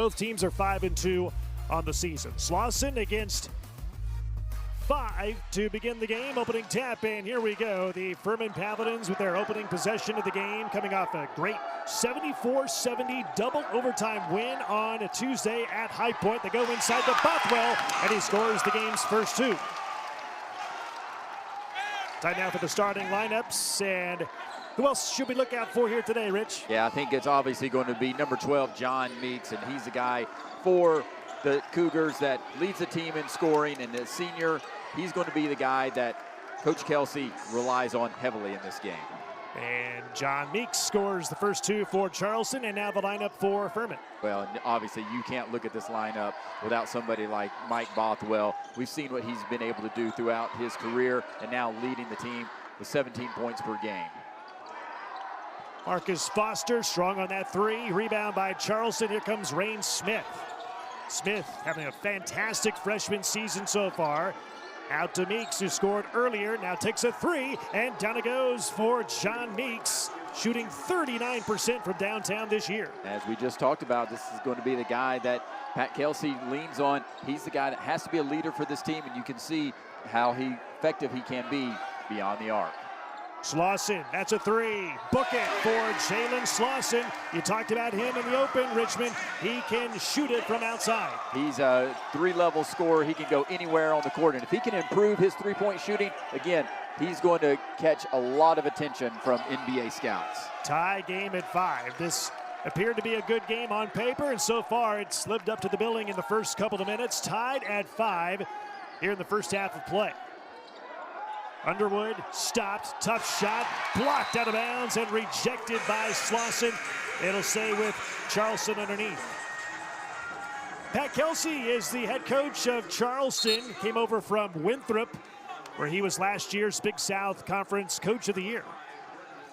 Both teams are 5-2 on the season. Slauson against 5 to begin the game. Opening tap, and here we go. The Furman Paladins with their opening possession of the game, coming off a great 74-70 double overtime win on a Tuesday at High Point. They go inside to Bothwell, and he scores the game's first two. Time now for the starting lineups, and who else should we look out for here today, Rich? Yeah, I think it's obviously going to be number 12, John Meeks, and he's the guy for the Cougars that leads the team in scoring, and the senior, he's going to be the guy that Coach Kelsey relies on heavily in this game. And John Meeks scores the first two for Charleston, and now the lineup for Furman. Well, obviously you can't look at this lineup without somebody like Mike Bothwell. We've seen what he's been able to do throughout his career, and now leading the team with 17 points per game. Marcus Foster strong on that three. Rebound by Charleston. Here comes Rain Smith. Smith having a fantastic freshman season so far. Out to Meeks, who scored earlier, now takes a three, and down it goes for John Meeks, shooting 39% from downtown this year. As we just talked about, this is going to be the guy that Pat Kelsey leans on. He's the guy that has to be a leader for this team, and you can see how effective he can be beyond the arc. Slauson, that's a three. Book it for Jalen Slauson. You talked about him in the open, Richmond. He can shoot it from outside. He's a three-level scorer. He can go anywhere on the court, and if he can improve his three-point shooting, again, he's going to catch a lot of attention from NBA scouts. Tie game at 5. This appeared to be a good game on paper, and so far it's lived up to the billing in the first couple of minutes. Tied at 5 here in the first half of play. Underwood stopped, tough shot, blocked out of bounds and rejected by Slauson. It'll stay with Charleston underneath. Pat Kelsey is the head coach of Charleston, came over from Winthrop, where he was last year's Big South Conference Coach of the Year.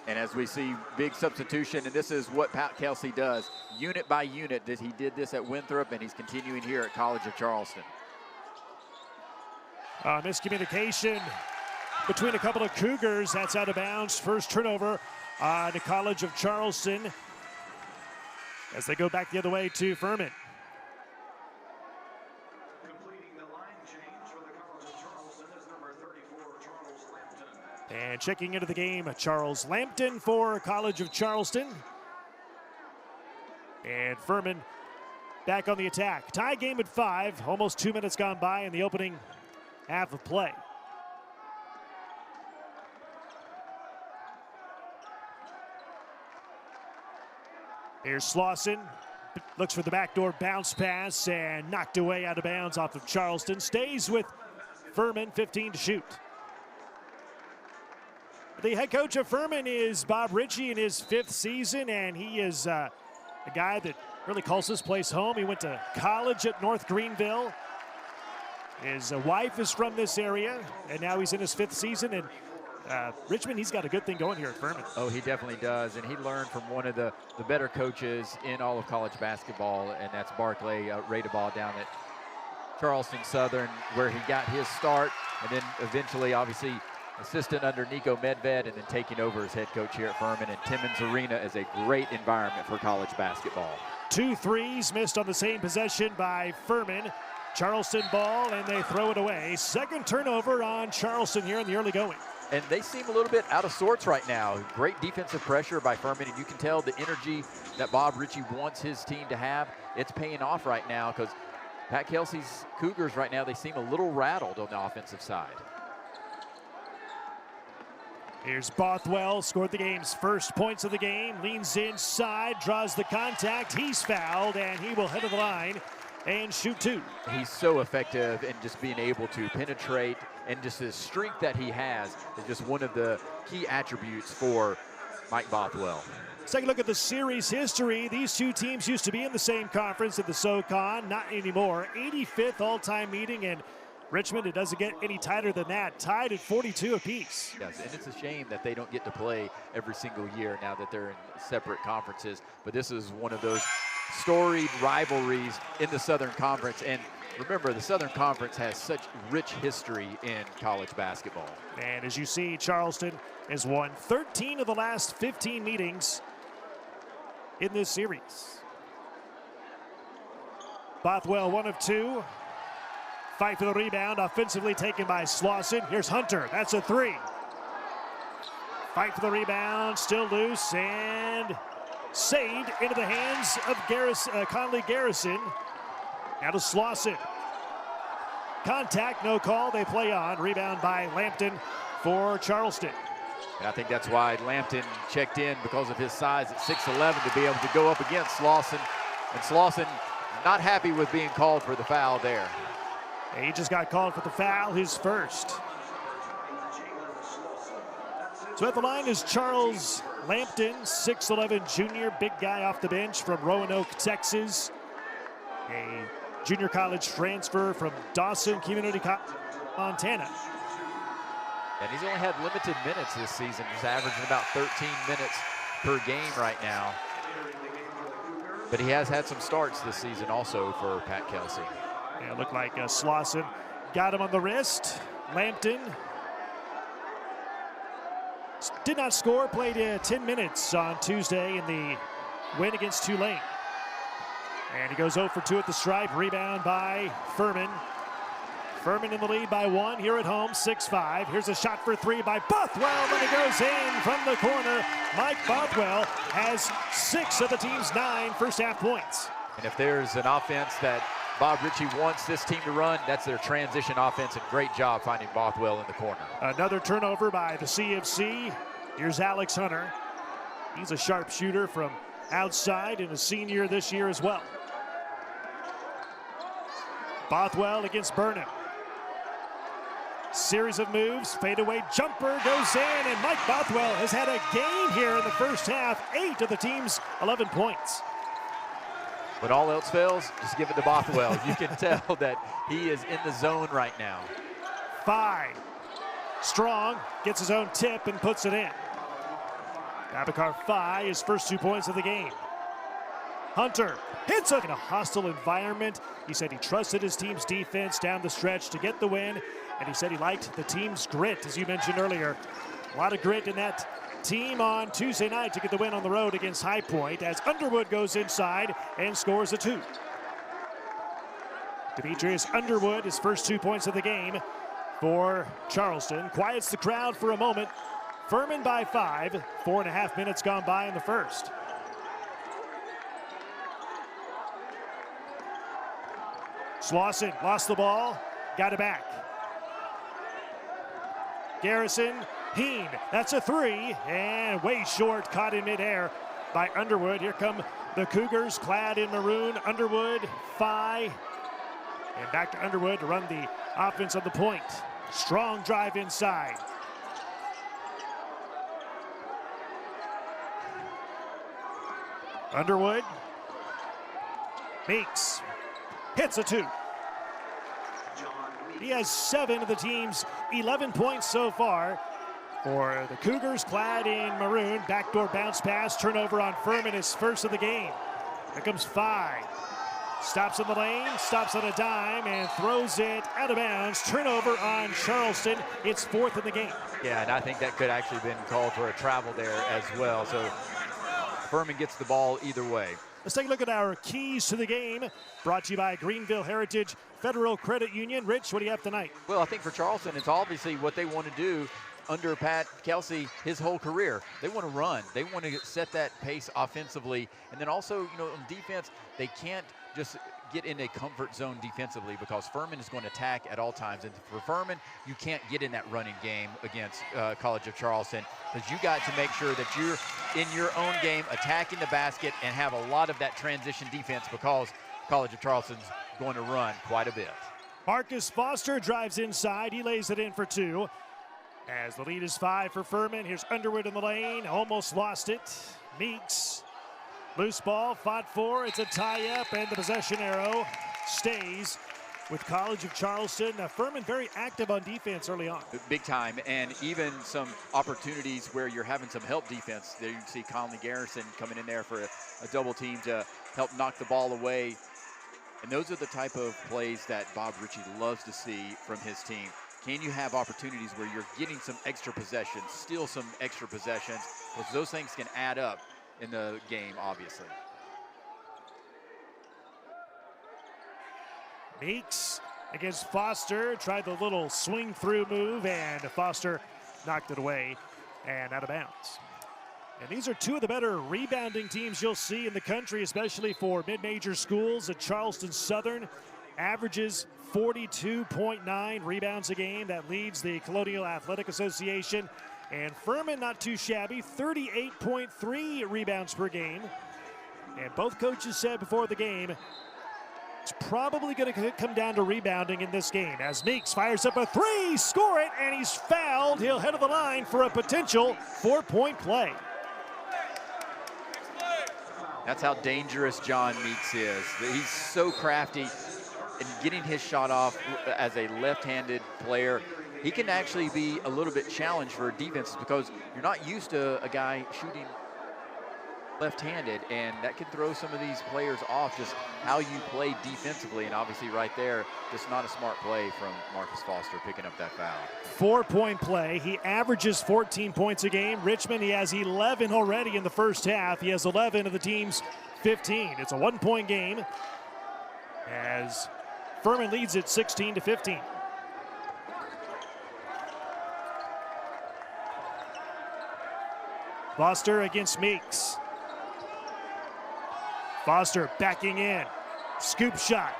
And as we see, big substitution, and this is what Pat Kelsey does, unit by unit. He did this at Winthrop, and he's continuing here at College of Charleston. Miscommunication between a couple of Cougars. That's out of bounds. First turnover on the College of Charleston as they go back the other way to Furman. Completing the line change for the College of Charleston is number 34, Charles Lampton. And checking into the game, Charles Lampton for College of Charleston. And Furman back on the attack. Tie game at 5. Almost 2 minutes gone by in the opening half of play. Here's Slauson, looks for the backdoor bounce pass and knocked away out of bounds off of Charleston. Stays with Furman, 15 to shoot. The head coach of Furman is Bob Ritchie in his 5th season, and he is a guy that really calls this place home. He went to college at North Greenville. His wife is from this area, and now he's in his 5th season. And Richmond, he's got a good thing going here at Furman. Oh, he definitely does, and he learned from one of the better coaches in all of college basketball, and that's Barclay Radeball down at Charleston Southern, where he got his start, and then eventually, obviously, assistant under Nico Medved, and then taking over as head coach here at Furman. And Timmons Arena is a great environment for college basketball. 2 threes missed on the same possession by Furman. Charleston ball, and they throw it away. Second turnover on Charleston here in the early going. And they seem a little bit out of sorts right now. Great defensive pressure by Furman, and you can tell the energy that Bob Ritchie wants his team to have. It's paying off right now because Pat Kelsey's Cougars right now, they seem a little rattled on the offensive side. Here's Bothwell, scored the game's first points of the game, leans inside, draws the contact. He's fouled, and he will head to the line and shoot 2. He's so effective in just being able to penetrate, and just his strength that he has is just one of the key attributes for Mike Bothwell. Let's take a look at the series history. These two teams used to be in the same conference at the SoCon, not anymore. 85th all-time meeting, and Richmond, it doesn't get any tighter than that. Tied at 42 apiece. Yes, and it's a shame that they don't get to play every single year now that they're in separate conferences, but this is one of those storied rivalries in the Southern Conference. And remember, the Southern Conference has such rich history in college basketball. And as you see, Charleston has won 13 of the last 15 meetings in this series. Bothwell 1 of 2. Fight for the rebound, offensively taken by Slauson. Here's Hunter, that's a 3. Fight for the rebound, still loose, and saved into the hands of Conley Garrison. Now to Slauson. Contact, no call, they play on. Rebound by Lampton for Charleston. And I think that's why Lampton checked in, because of his size at 6'11", to be able to go up against Slauson. And Slauson not happy with being called for the foul there. He just got called for the foul, his first. So at the line is Charles Lampton, 6'11" junior, big guy off the bench from Roanoke, Texas. A junior college transfer from Dawson Community College, Montana. And he's only had limited minutes this season. He's averaging about 13 minutes per game right now. But he has had some starts this season also for Pat Kelsey. Yeah, it looked like Slauson got him on the wrist. Lampton did not score, played 10 minutes on Tuesday in the win against Tulane. And he goes 0 for 2 at the stripe. Rebound by Furman. Furman in the lead by 1 here at home, 6-5. Here's a shot for 3 by Bothwell, and it goes in from the corner. Mike Bothwell has 6 of the team's 9 first-half points. And if there's an offense that Bob Ritchie wants this team to run, that's their transition offense, and great job finding Bothwell in the corner. Another turnover by the CFC. Here's Alex Hunter. He's a sharp shooter from outside and a senior this year as well. Bothwell against Burnham. Series of moves, fadeaway jumper goes in, and Mike Bothwell has had a game here in the first half, 8 of the team's 11 points. When all else fails, just give it to Bothwell. You can tell that he is in the zone right now. 5. Strong gets his own tip and puts it in. Abakar 5, his first 2 points of the game. Hunter hits it in a hostile environment. He said he trusted his team's defense down the stretch to get the win, and he said he liked the team's grit, as you mentioned earlier. A lot of grit in that team on Tuesday night to get the win on the road against High Point, as Underwood goes inside and scores a 2. Demetrius Underwood, his first 2 points of the game for Charleston. Quiets the crowd for a moment. Furman by 5, 4.5 minutes gone by in the first. Slauson lost the ball, got it back. Garrison, Heen, that's a 3, and way short, caught in midair by Underwood. Here come the Cougars, clad in maroon. Underwood, Phi, and back to Underwood to run the offense on the point. Strong drive inside. Underwood, Meeks, hits a 2. He has 7 of the team's 11 points so far. For the Cougars, clad in maroon, backdoor bounce pass, turnover on Furman, his first of the game. Here comes Phi. Stops in the lane, stops on a dime, and throws it out of bounds. Turnover on Charleston. It's 4th in the game. Yeah, and I think that could actually have been called for a travel there as well. So Furman gets the ball either way. Let's take a look at our keys to the game. Brought to you by Greenville Heritage Federal Credit Union. Rich, what do you have tonight? Well, I think for Charleston, it's obviously what they want to do under Pat Kelsey his whole career. They want to run. They want to set that pace offensively. And then also, you know, on defense, they can't just get in a comfort zone defensively, because Furman is going to attack at all times. And for Furman, you can't get in that running game against College of Charleston, because you got to make sure that you're in your own game, attacking the basket, and have a lot of that transition defense, because College of Charleston's going to run quite a bit. Marcus Foster drives inside. He lays it in for 2. As the lead is 5 for Furman. Here's Underwood in the lane. Almost lost it. Meeks. Loose ball, fought for. It's a tie-up, and the possession arrow stays with College of Charleston. Furman very active on defense early on. Big time, and even some opportunities where you're having some help defense. There you can see Conley Garrison coming in there for a double team to help knock the ball away. And those are the type of plays that Bob Ritchie loves to see from his team. Can you have opportunities where you're getting some extra possessions, steal some extra possessions, because those things can add up in the game, obviously. Meeks against Foster, tried the little swing through move, and Foster knocked it away and out of bounds. And these are two of the better rebounding teams you'll see in the country, especially for mid-major schools. At Charleston Southern averages 42.9 rebounds a game. That leads the Colonial Athletic Association. And Furman, not too shabby, 38.3 rebounds per game. And both coaches said before the game, it's probably going to come down to rebounding in this game. As Meeks fires up a three, score it, and he's fouled. He'll head to the line for a potential 4-point play. That's how dangerous John Meeks is. He's so crafty in getting his shot off as a left-handed player. He can actually be a little bit challenged for defenses because you're not used to a guy shooting left-handed, and that can throw some of these players off just how you play defensively. And obviously right there, just not a smart play from Marcus Foster picking up that foul. 4-point play. He averages 14 points a game. Richmond, he has 11 already in the first half. He has 11 of the team's 15. It's a 1-point game as Furman leads it 16-15. Foster against Meeks. Foster backing in. Scoop shot.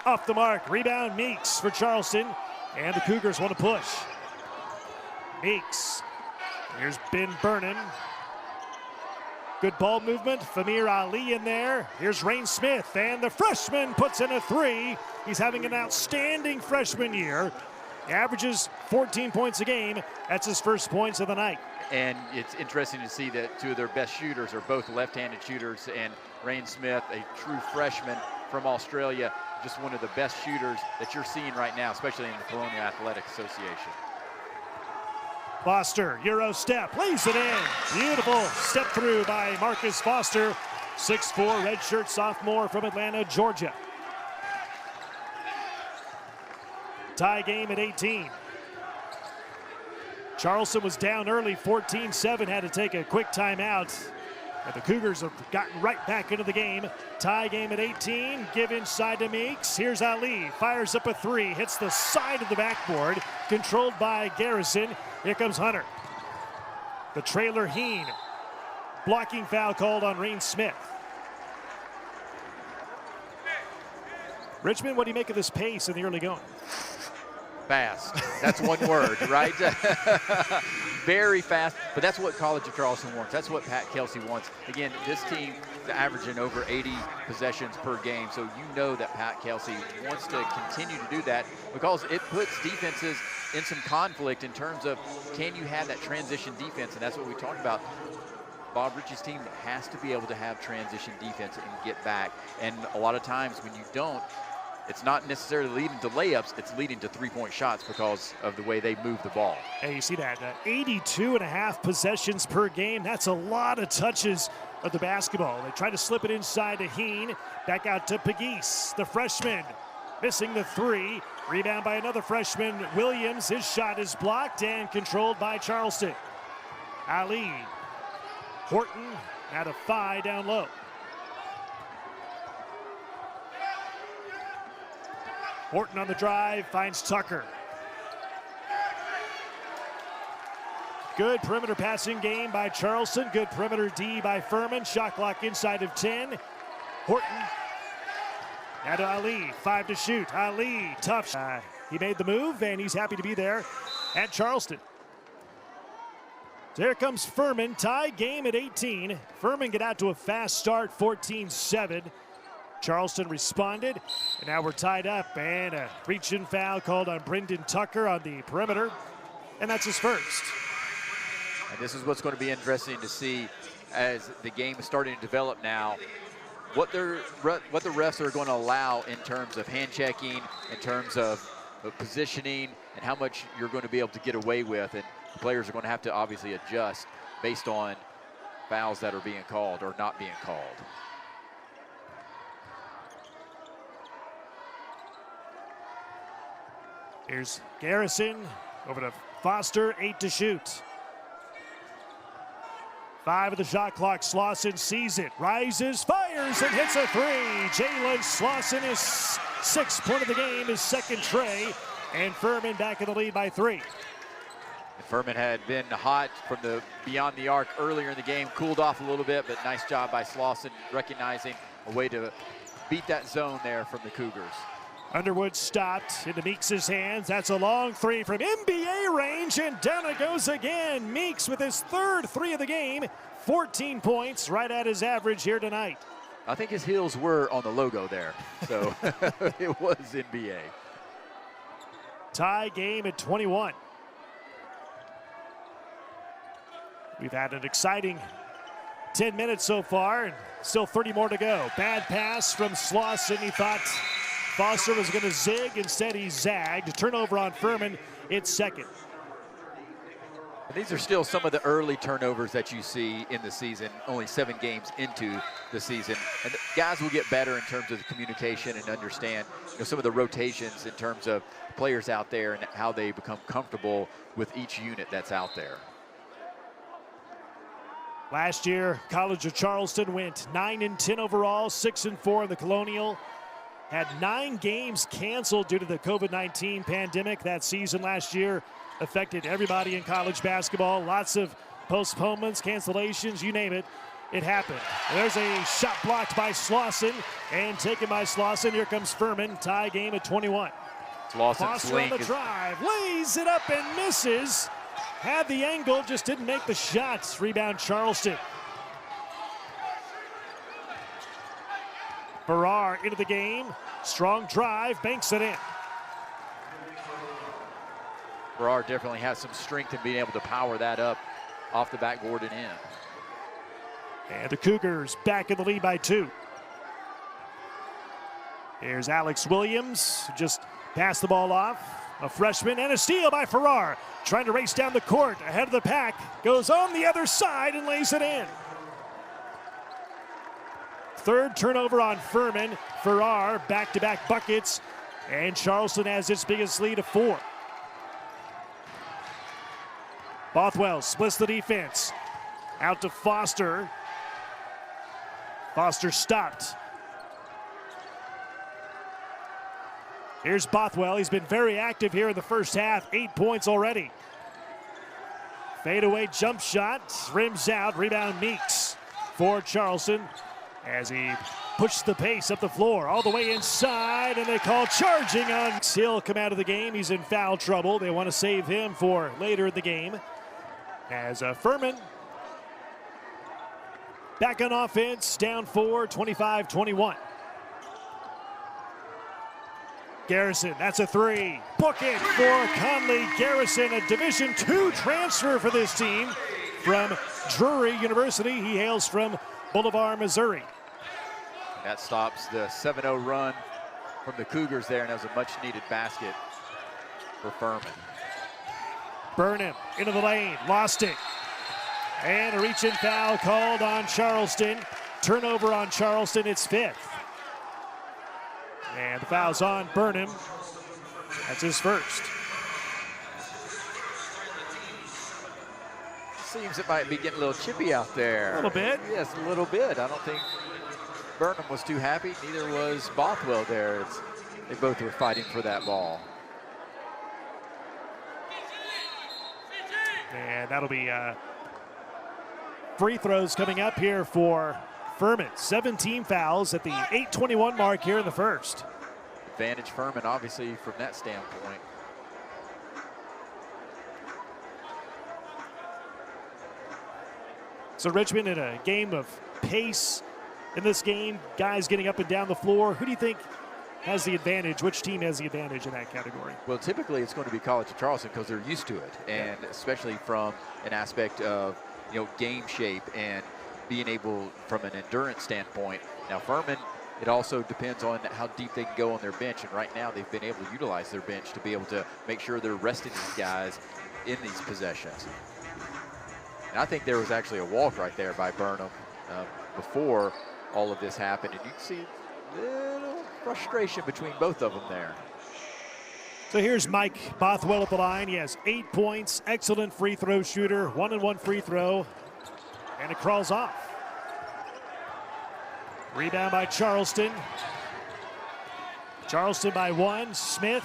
Off the mark. Rebound Meeks for Charleston. And the Cougars want to push. Meeks. Here's Ben Burnham. Good ball movement. Famir Ali in there. Here's Rain Smith. And the freshman puts in a three. He's having an outstanding freshman year. Averages 14 points a game. That's his first points of the night. And it's interesting to see that two of their best shooters are both left-handed shooters, and Rain Smith, a true freshman from Australia, just one of the best shooters that you're seeing right now, especially in the Colonial Athletic Association. Foster, Euro step, lays it in. Beautiful step through by Marcus Foster, 6'4", redshirt sophomore from Atlanta, Georgia. Tie game at 18. Charleston was down early, 14-7, had to take a quick timeout. And the Cougars have gotten right back into the game. Tie game at 18, give inside to Meeks. Here's Ali, fires up a three, hits the side of the backboard, controlled by Garrison. Here comes Hunter. The trailer Heen. Blocking foul called on Rain Smith. Richmond, what do you make of this pace in the early going? Fast. That's one word, right? Very fast, but that's what College of Charleston wants. That's what Pat Kelsey wants. Again, this team is averaging over 80 possessions per game, so you know that Pat Kelsey wants to continue to do that because it puts defenses in some conflict in terms of can you have that transition defense, and that's what we talked about. Bob Ritchie's team has to be able to have transition defense and get back, and a lot of times when you don't, it's not necessarily leading to layups, it's leading to three-point shots because of the way they move the ball. Hey, you see that, 82.5 possessions per game. That's a lot of touches of the basketball. They try to slip it inside to Heen, back out to Pegues, the freshman, missing the three. Rebound by another freshman, Williams. His shot is blocked and controlled by Charleston. Ali, Horton, out of 5 down low. Horton on the drive, finds Tucker. Good perimeter passing game by Charleston. Good perimeter D by Furman. Shot clock inside of 10. Horton. Now to Ali, 5 to shoot. Ali, tough shot. He made the move, and he's happy to be there at Charleston. So here comes Furman, tie game at 18. Furman get out to a fast start, 14-7. Charleston responded, and now we're tied up, and a reach-in foul called on Brendan Tucker on the perimeter, and that's his first. And this is what's going to be interesting to see as the game is starting to develop now, what the refs are going to allow in terms of hand checking, in terms of positioning, and how much you're going to be able to get away with, and the players are going to have to obviously adjust based on fouls that are being called or not being called. Here's Garrison over to Foster, 8 to shoot. 5 of the shot clock. Slauson sees it, rises, fires, and hits a 3. Jalen Slauson, his 6th point of the game, his 2nd tray, and Furman back in the lead by 3. Furman had been hot from the beyond the arc earlier in the game, cooled off a little bit, but nice job by Slauson recognizing a way to beat that zone there from the Cougars. Underwood stopped into Meeks' hands. That's a long 3 from NBA range, and down it goes again. Meeks with his 3rd 3 of the game, 14 points, right at his average here tonight. I think his heels were on the logo there, so it was NBA. Tie game at 21. We've had an exciting 10 minutes so far, and still 30 more to go. Bad pass from Slauson. He thought Foster was going to zig. Instead, he zagged. Turnover on Furman. It's 2nd. And these are still some of the early turnovers that you see in the season, only 7 games into the season. And the guys will get better in terms of the communication and understand some of the rotations in terms of players out there and how they become comfortable with each unit that's out there. Last year, College of Charleston went 9-10 overall, 6-4 in the Colonial. Had 9 games canceled due to the COVID-19 pandemic. That season last year affected everybody in college basketball. Lots of postponements, cancellations, you name it. It happened. There's a shot blocked by Slauson and taken by Slauson. Here comes Furman. Tie game at 21. Foster on the drive, lays it up and misses. Had the angle, just didn't make the shots. Rebound Charleston. Farrar into the game. Strong drive, banks it in. Farrar definitely has some strength in being able to power that up off the backboard and in. And the Cougars back in the lead by 2. Here's Alex Williams, just passed the ball off. A freshman, and a steal by Farrar. Trying to race down the court, ahead of the pack. Goes on the other side and lays it in. 3rd turnover on Furman. Farrar back-to-back buckets, and Charleston has its biggest lead of 4. Bothwell splits the defense. Out to Foster. Foster stopped. Here's Bothwell. He's been very active here in the first half. 8 points already. Fadeaway jump shot. Rims out. Rebound Meeks for Charleston as he pushed the pace up the floor all the way inside, and they call charging on Hill. Come out of the game. He's in foul trouble. They want to save him for later in the game. As Furman back on offense, down 4, 25-21. Garrison, that's a 3. Book it for Conley Garrison, a Division II transfer for this team from Drury University. He hails from Boulevard, Missouri. That stops the 7-0 run from the Cougars there, and that was a much-needed basket for Furman. Burnham into the lane, lost it. And a reach-in foul called on Charleston. Turnover on Charleston, it's 5th. And the foul's on Burnham. That's his 1st. Seems it might be getting a little chippy out there. A little bit. Yes, a little bit. I don't think Burnham was too happy. Neither was Bothwell there. They both were fighting for that ball. And that'll be free throws coming up here for Furman. 17 fouls at the 8:21 mark here in the first. Advantage Furman, obviously, from that standpoint. So Richmond in a game of pace in this game, guys getting up and down the floor. Who do you think has the advantage? Which team has the advantage in that category? Well, typically it's going to be College of Charleston because they're used to it, and especially from an aspect of game shape and being able from an endurance standpoint. Now Furman, it also depends on how deep they can go on their bench, and right now they've been able to utilize their bench to be able to make sure they're resting these guys in these possessions. And I think there was actually a walk right there by Burnham before all of this happened, and you can see a little frustration between both of them there. So here's Mike Bothwell at the line. He has 8 points, excellent free throw shooter, 1-and-1 free throw. and it crawls off. Rebound by Charleston. Charleston by 1. Smith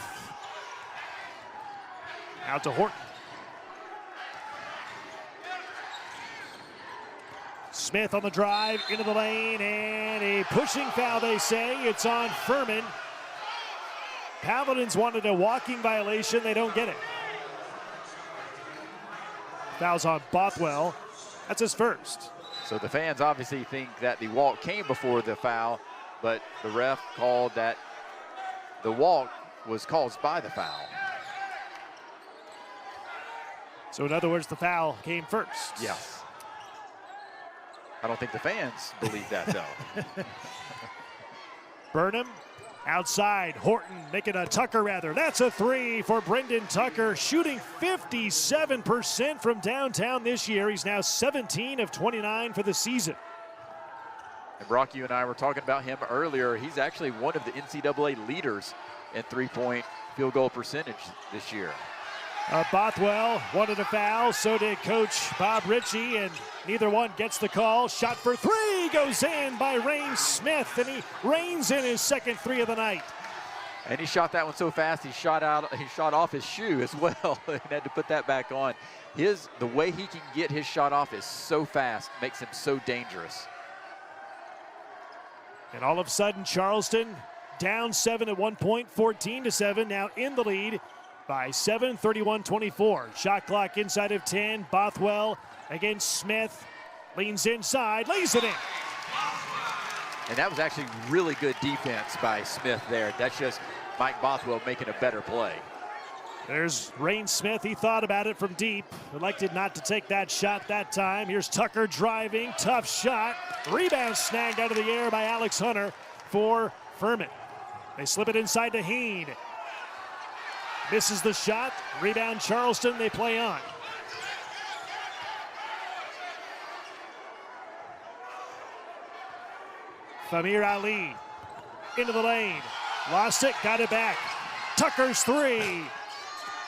out to Horton. Smith on the drive into the lane, and a pushing foul, they say. It's on Furman. Paladins wanted a walking violation. They don't get it. Foul's on Bothwell. That's his first. So the fans obviously think that the walk came before the foul, but the ref called that the walk was caused by the foul. So in other words, the foul came first. Yes. I don't think the fans believe that, though. Burnham outside. Horton making a Tucker, rather. That's a 3 for Brendan Tucker, shooting 57% from downtown this year. He's now 17 of 29 for the season. And Brock, you and I were talking about him earlier. He's actually one of the NCAA leaders in three-point field goal percentage this year. Bothwell wanted a foul, so did Coach Bob Ritchie, and neither one gets the call. Shot for 3 goes in by Rain Smith, and he reins in his second 3 of the night. And he shot that one so fast, he shot off his shoe as well, and had to put that back on. The way he can get his shot off is so fast, makes him so dangerous. And all of a sudden, Charleston down 7 at one point, 14-7, now in the lead by 7, 31-24. Shot clock inside of 10. Bothwell against Smith. Leans inside, lays it in. And that was actually really good defense by Smith there. That's just Mike Bothwell making a better play. There's Rain Smith. He thought about it from deep. Elected not to take that shot that time. Here's Tucker driving. Tough shot. Rebound snagged out of the air by Alex Hunter for Furman. They slip it inside to Heen. Misses the shot. Rebound Charleston. They play on. Famir Ali into the lane. Lost it. Got it back. Tucker's 3.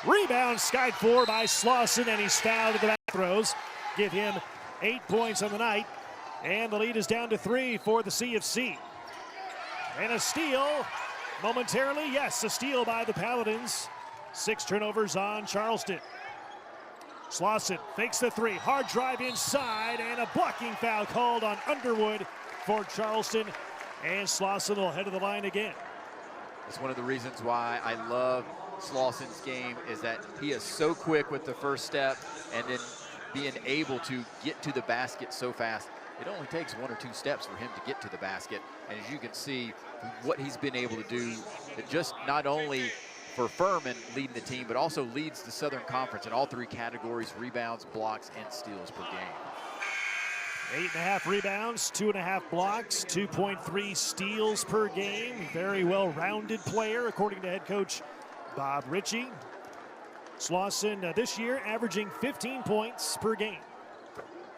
Rebound skied for by Slauson, and he's fouled at the back throws. Give him 8 points on the night. And the lead is down to 3 for the CFC. And a steal momentarily. Yes, a steal by the Paladins. 6 turnovers on Charleston. Slauson fakes the 3. Hard drive inside, and a blocking foul called on Underwood for Charleston. And Slauson will head to the line again. It's one of the reasons why I love Slauson's game, is that he is so quick with the first step, and then being able to get to the basket so fast. It only takes 1 or 2 steps for him to get to the basket. And as you can see, what he's been able to do, it just not only for Furman leading the team, but also leads the Southern Conference in all 3 categories: rebounds, blocks, and steals per game. 8.5 rebounds, 2.5 blocks, 2.3 steals per game. Very well-rounded player, according to head coach Bob Ritchie. Slauson this year averaging 15 points per game.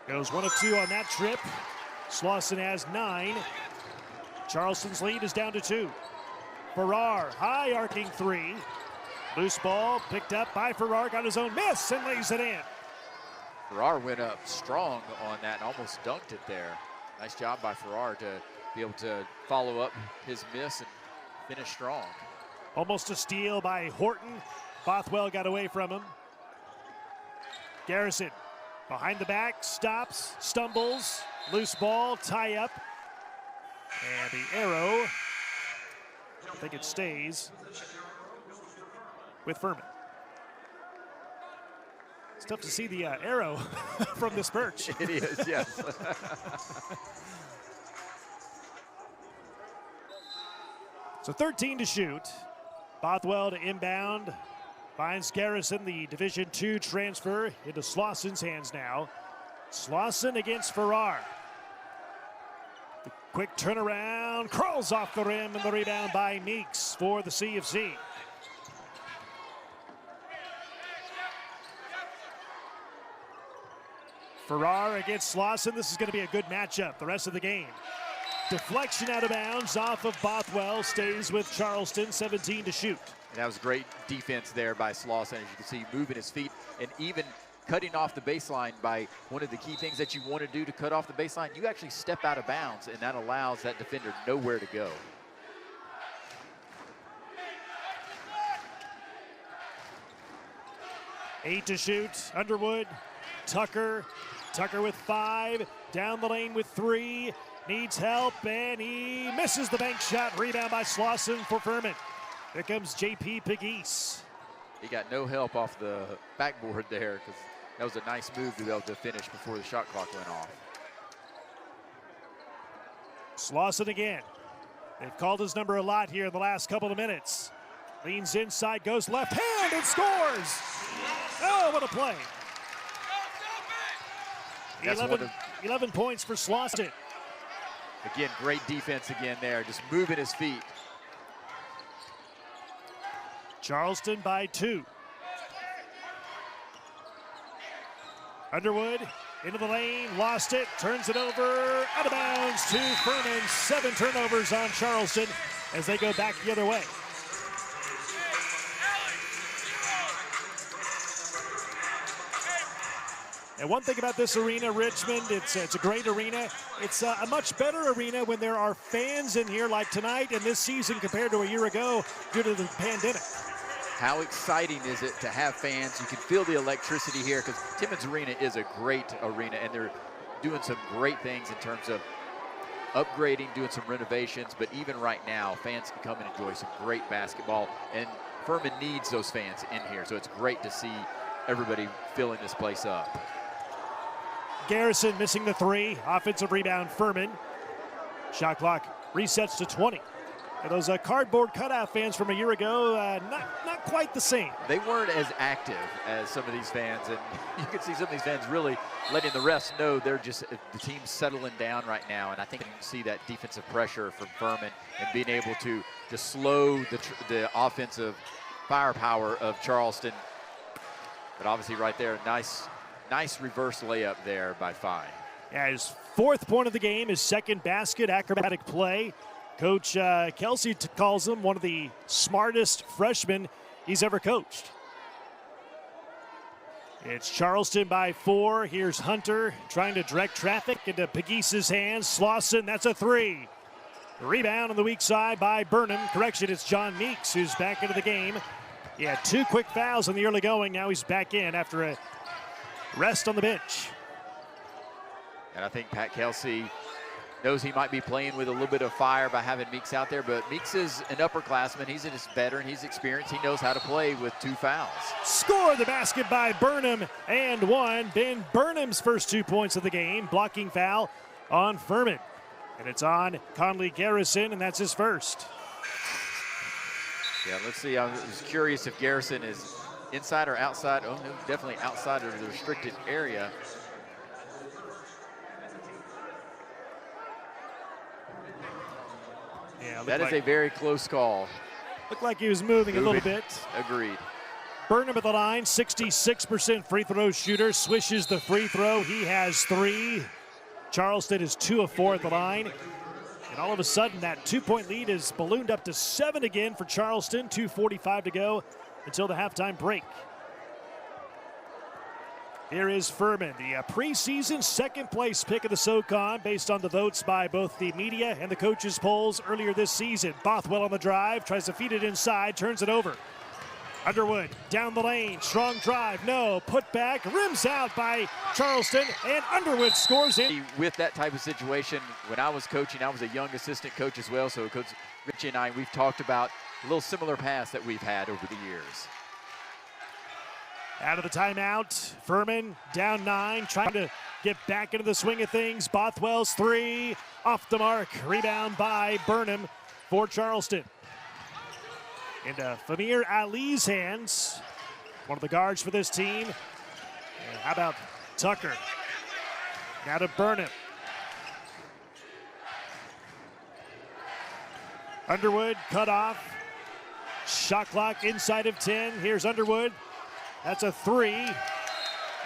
Goes 1 of 2 on that trip. Slauson has 9. Charleston's lead is down to 2. Farrar, high arcing 3. Loose ball picked up by Farrar, got his own miss and lays it in. Farrar went up strong on that and almost dunked it there. Nice job by Farrar to be able to follow up his miss and finish strong. Almost a steal by Horton. Bothwell got away from him. Garrison behind the back, stops, stumbles, loose ball, tie up. And the arrow, I think it stays with Furman. It's tough to see the arrow from this perch. It is, yes. So 13 to shoot. Bothwell to inbound. Finds Garrison, the Division II transfer, into Slauson's hands now. Slauson against Farrar. The quick turnaround, crawls off the rim, and the rebound by Meeks for the CFC. Farrar against Slauson. This is going to be a good matchup the rest of the game. Deflection out of bounds off of Bothwell, stays with Charleston, 17 to shoot. And that was great defense there by Slauson, as you can see, moving his feet and even cutting off the baseline, by one of the key things that you want to do to cut off the baseline, you actually step out of bounds, and that allows that defender nowhere to go. Eight to shoot. Underwood, Tucker with 5, down the lane with 3, needs help, and he misses the bank shot. Rebound by Slauson for Furman. Here comes J.P. Pegues. He got no help off the backboard there, because that was a nice move to be able to finish before the shot clock went off. Slauson again. They've called his number a lot here in the last couple of minutes. Leans inside, goes left hand, and scores! Oh, what a play. 11 points for Slauson. Again, great defense again there, just moving his feet. Charleston by 2. Underwood into the lane, lost it, turns it over, out of bounds to Furman. 7 turnovers on Charleston as they go back the other way. And one thing about this arena, Richmond, it's a great arena. It's a much better arena when there are fans in here like tonight and this season compared to a year ago due to the pandemic. How exciting is it to have fans? You can feel the electricity here, because Timmons Arena is a great arena, and they're doing some great things in terms of upgrading, doing some renovations. But even right now, fans can come and enjoy some great basketball, and Furman needs those fans in here. So it's great to see everybody filling this place up. Garrison missing the 3. Offensive rebound, Furman. Shot clock resets to 20. And those cardboard cutout fans from a year ago, not quite the same. They weren't as active as some of these fans, and you can see some of these fans really letting the refs know they're just, the team's settling down right now. And I think you can see that defensive pressure from Furman and being able to just slow the offensive firepower of Charleston. But obviously right there, nice reverse layup there by Fine. Yeah, his 4th point of the game, his 2nd basket, acrobatic play. Coach Kelsey calls him one of the smartest freshmen he's ever coached. It's Charleston by 4. Here's Hunter trying to direct traffic into Pegues' hands. Slauson, that's a 3. Rebound on the weak side by Burnham. Correction, it's John Meeks who's back into the game. He had 2 quick fouls in the early going. Now he's back in after a rest on the bench. And I think Pat Kelsey knows he might be playing with a little bit of fire by having Meeks out there, but Meeks is an upperclassman. He's a veteran, he's experienced, he knows how to play with 2 fouls. Score the basket by Burnham, and 1. Ben Burnham's first 2 points of the game. Blocking foul on Furman. And it's on Conley Garrison, and that's his first. Yeah, let's see. I was curious if Garrison is inside or outside. Oh, no, definitely outside of the restricted area. Yeah, that is a very close call. Looked like he was moving a little bit. Agreed. Burnham at the line, 66% free throw shooter, swishes the free throw. He has 3. Charleston is 2 of 4 at the line. And all of a sudden, that 2-point lead is ballooned up to 7 again for Charleston. 2:45 to go until the halftime break. Here is Furman, the preseason 2nd place pick of the SoCon based on the votes by both the media and the coaches' polls earlier this season. Bothwell on the drive, tries to feed it inside, turns it over. Underwood down the lane, strong drive, no, put back, rims out by Charleston, and Underwood scores in. With that type of situation, when I was coaching, I was a young assistant coach as well, so Coach Richie and I, we've talked about a little similar pass that we've had over the years. Out of the timeout, Furman down 9, trying to get back into the swing of things. Bothwell's 3, off the mark. Rebound by Burnham for Charleston. Into Famir Ali's hands, one of the guards for this team. And how about Tucker? Now to Burnham. Underwood cut off. Shot clock inside of 10. Here's Underwood. That's a 3.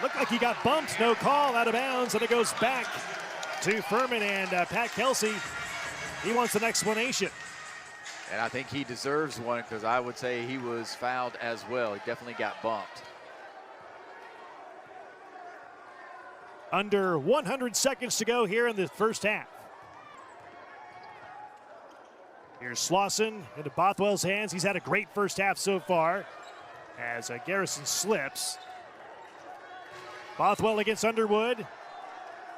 Looked like he got bumped. No call, out of bounds, and it goes back to Furman. And Pat Kelsey, he wants an explanation. And I think he deserves one, because I would say he was fouled as well. He definitely got bumped. Under 100 seconds to go here in the first half. Here's Slauson into Bothwell's hands. He's had a great first half so far as Garrison slips. Bothwell against Underwood.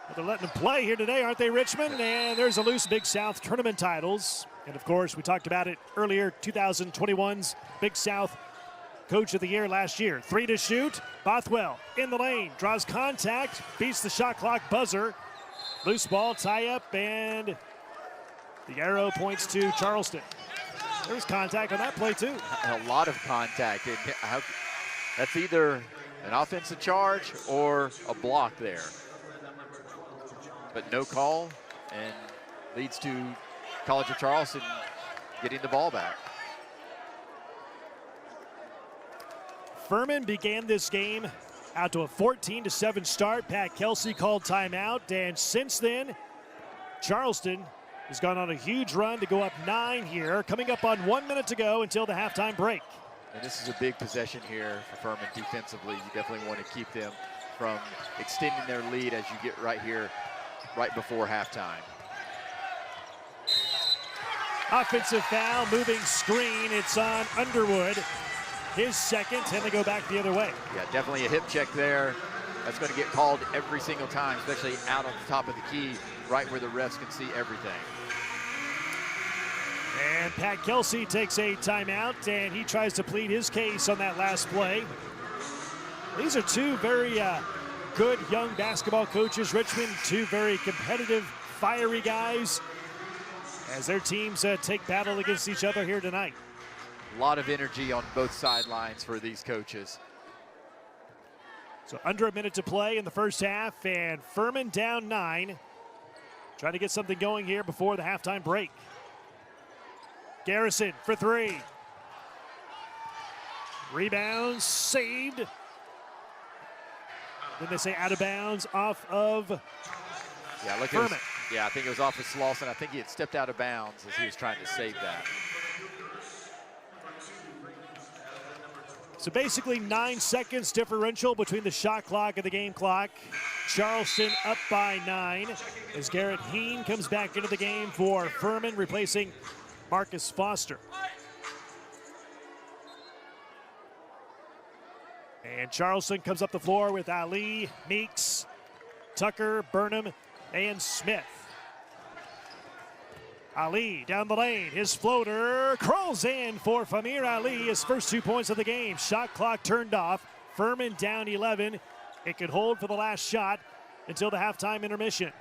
But they're letting him play here today, aren't they, Richmond? And there's a loose Big South tournament titles. And, of course, we talked about it earlier, 2021's Big South Coach of the Year last year. 3 to shoot. Bothwell in the lane, draws contact, beats the shot clock buzzer. Loose ball, tie up, and the arrow points to Charleston. There's contact on that play, too. A lot of contact. That's either an offensive charge or a block there. But no call, and leads to College of Charleston getting the ball back. Furman began this game out to a 14-7 start. Pat Kelsey called timeout, and since then, Charleston has gone on a huge run to go up 9 here, coming up on 1 minute to go until the halftime break. And this is a big possession here for Furman defensively. You definitely want to keep them from extending their lead as you get right here, right before halftime. Offensive foul, moving screen. It's on Underwood. His second, and they go back the other way. Yeah, definitely a hip check there. That's going to get called every single time, especially out on the top of the key, right where the refs can see everything. And Pat Kelsey takes a timeout, and he tries to plead his case on that last play. These are two very good young basketball coaches. Richmond, two very competitive, fiery guys as their teams take battle against each other here tonight. A lot of energy on both sidelines for these coaches. So under a minute to play in the first half, and Furman down 9. Trying to get something going here before the halftime break. Garrison for 3. Rebound saved. Then they say out of bounds off of Furman. Yeah, I think it was off of Slauson. I think he had stepped out of bounds as he was trying to save that. So basically 9 seconds differential between the shot clock and the game clock. Charleston up by 9 as Garrett Heen comes back into the game for Furman, replacing Marcus Foster. And Charleston comes up the floor with Ali, Meeks, Tucker, Burnham, and Smith. Ali down the lane, his floater crawls in for Famir Ali, his first 2 points of the game. Shot clock turned off. Furman down 11. It could hold for the last shot until the halftime intermission.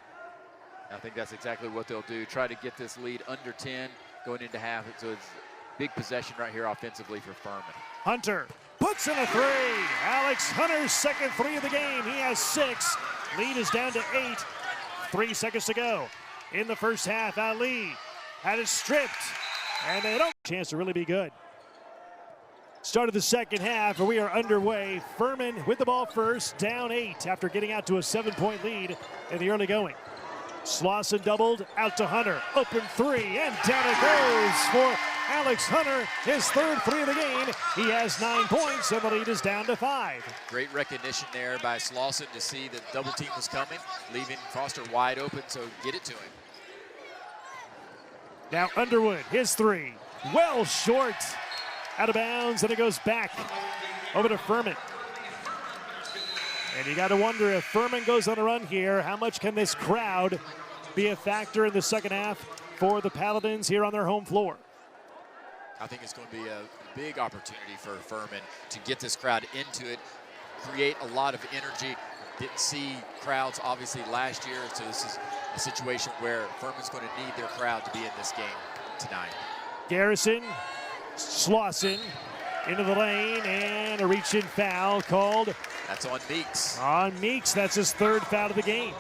I think that's exactly what they'll do. Try to get this lead under 10 going into half. So it's a big possession right here offensively for Furman. Hunter puts in a 3. Alex Hunter's second 3 of the game. He has 6. Lead is down to 8. 3 seconds to go in the first half. Ali had it stripped, and they don't chance to really be good. Start of the second half, and we are underway. Furman with the ball first, down 8 after getting out to a 7-point lead in the early going. Slauson doubled out to Hunter, open 3, and down it goes for Alex Hunter, his third 3 of the game. He has 9 points, and the lead is down to 5. Great recognition there by Slauson to see that double team was coming, leaving Foster wide open, so get it to him. Now Underwood, his 3, well short, out of bounds, and it goes back over to Furman. And you got to wonder, if Furman goes on a run here, how much can this crowd be a factor in the second half for the Paladins here on their home floor? I think it's going to be a big opportunity for Furman to get this crowd into it, create a lot of energy. Didn't see crowds obviously last year, so this is a situation where Furman's going to need their crowd to be in this game tonight. Garrison, Slauson into the lane, and a reach-in foul called. That's on Meeks. On Meeks, that's his 3rd foul of the game.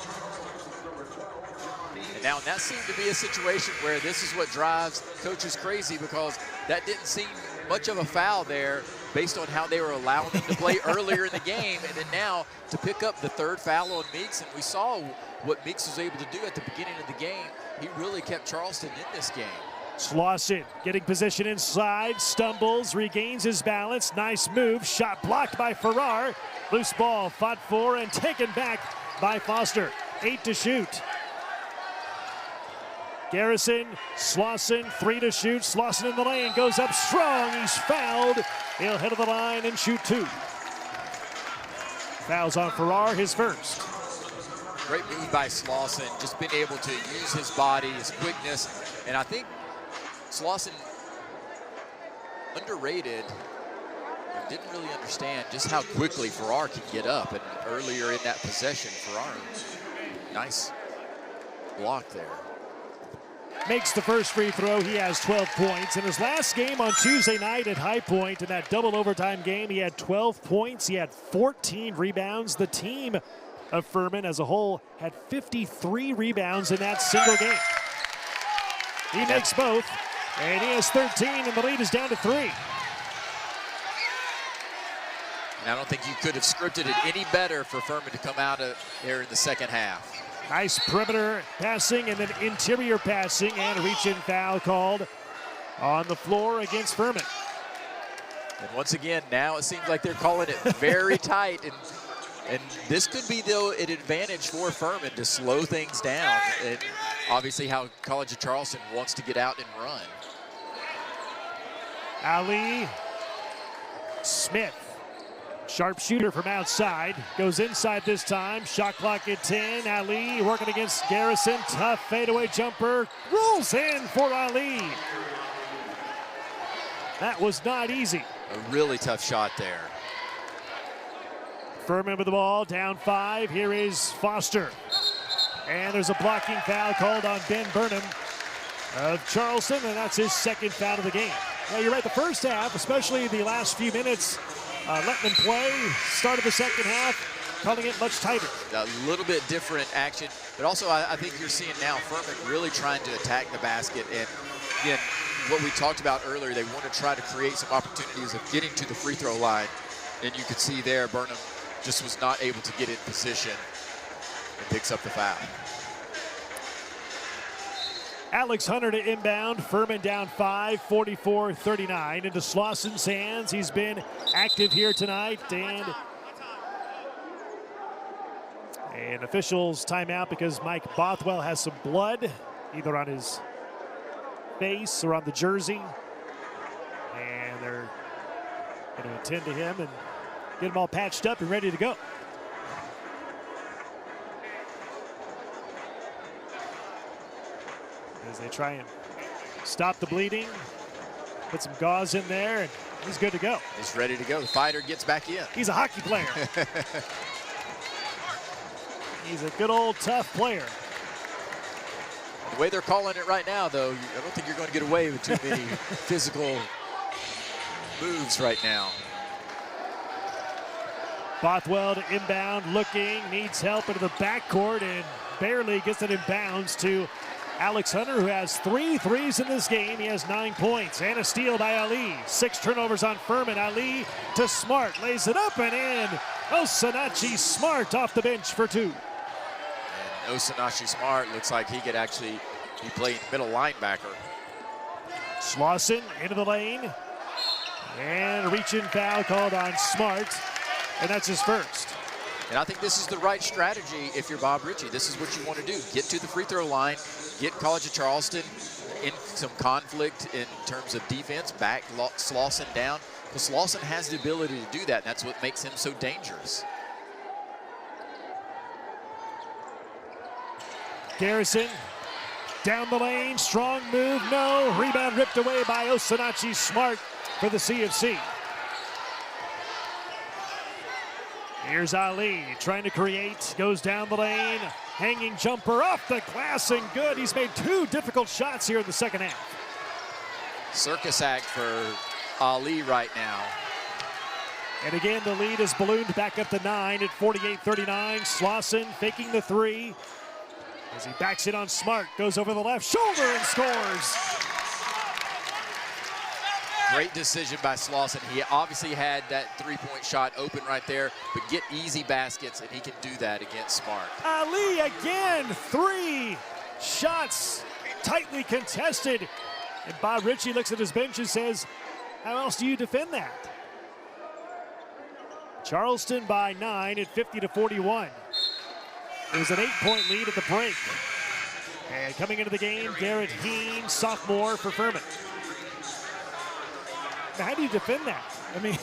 And now that seemed to be a situation where this is what drives coaches crazy, because that didn't seem much of a foul there based on how they were allowing them to play earlier in the game, and then now to pick up the 3rd foul on Meeks. And we saw what Meeks was able to do at the beginning of the game. He really kept Charleston in this game. Slauson getting position inside, stumbles, regains his balance. Nice move, shot blocked by Farrar. Loose ball fought for and taken back by Foster. 8 to shoot. Garrison, Slauson, 3 to shoot. Slauson in the lane, goes up strong. He's fouled. He'll head to the line and shoot 2. Fouls on Farrar, his first. Great move by Slauson, just being able to use his body, his quickness. And I think Slauson, underrated, didn't really understand just how quickly Farrar can get up. And earlier in that possession, Farrar, nice block there. Makes the first free throw. He has 12 points. In his last game on Tuesday night at High Point, in that double overtime game, he had 12 points. He had 14 rebounds. The team of Furman as a whole had 53 rebounds in that single game. He makes both, and he has 13, and the lead is down to 3. And I don't think you could have scripted it any better for Furman to come out of there in the second half. Nice perimeter passing and then interior passing, and reach-in foul called on the floor against Furman. And once again, now it seems like they're calling it very tight, and this could be, though, an advantage for Furman to slow things down. And obviously how College of Charleston wants to get out and run. Ali Smith, sharpshooter from outside, goes inside this time. Shot clock at 10. Ali working against Garrison. Tough fadeaway jumper. Rolls in for Ali. That was not easy. A really tough shot there. Furman with the ball, down 5. Here is Foster. And there's a blocking foul called on Ben Burnham of Charleston, and that's his second foul of the game. Now, you're right, the first half, especially the last few minutes, letting them play. Start of the second half, calling it much tighter. A little bit different action, but also I think you're seeing now Furman really trying to attack the basket. And again, what we talked about earlier, they want to try to create some opportunities of getting to the free throw line. And you could see there, Burnham just was not able to get in position and picks up the foul. Alex Hunter to inbound. Furman down 5, 44-39. Into Slauson's hands. He's been active here tonight. And an official's timeout because Mike Bothwell has some blood either on his face or on the jersey. And they're going to attend to him and get him all patched up and ready to go. As they try and stop the bleeding, put some gauze in there, and he's good to go. He's ready to go. The fighter gets back in. He's a hockey player. He's a good old tough player. The way they're calling it right now, though, I don't think you're going to get away with too many physical moves right now. Bothwell to inbound, looking, needs help into the backcourt, and barely gets it in bounds to Alex Hunter, who has 3 threes in this game. He has 9 points. And a steal by Ali. 6 turnovers on Furman. Ali to Smart. Lays it up and in. Osinachi Smart off the bench for 2. And Osinachi Smart looks like he could actually be playing middle linebacker. Slauson into the lane. And a reach-in foul called on Smart. And that's his first. And I think this is the right strategy if you're Bob Ritchie. This is what you want to do. Get to the free throw line, get College of Charleston in some conflict in terms of defense, back Slauson down. Because Slauson has the ability to do that, and that's what makes him so dangerous. Garrison down the lane, strong move, no. Rebound ripped away by Osinachi Smart for the CFC. Here's Ali trying to create, goes down the lane, hanging jumper off the glass and good. He's made 2 difficult shots here in the second half. Circus act for Ali right now. And again, the lead is ballooned back up to 9 at 48-39. Slauson faking the 3 as he backs it on Smart, goes over the left shoulder and scores. Great decision by Slauson. He obviously had that 3-point shot open right there, but get easy baskets, and he can do that against Smart. Ali again, 3 shots tightly contested. And Bob Ritchie looks at his bench and says, how else do you defend that? Charleston by 9 at 50-41. It was an 8-point lead at the break. And coming into the game, Garrett Heen, sophomore for Furman. Now, how do you defend that? I mean,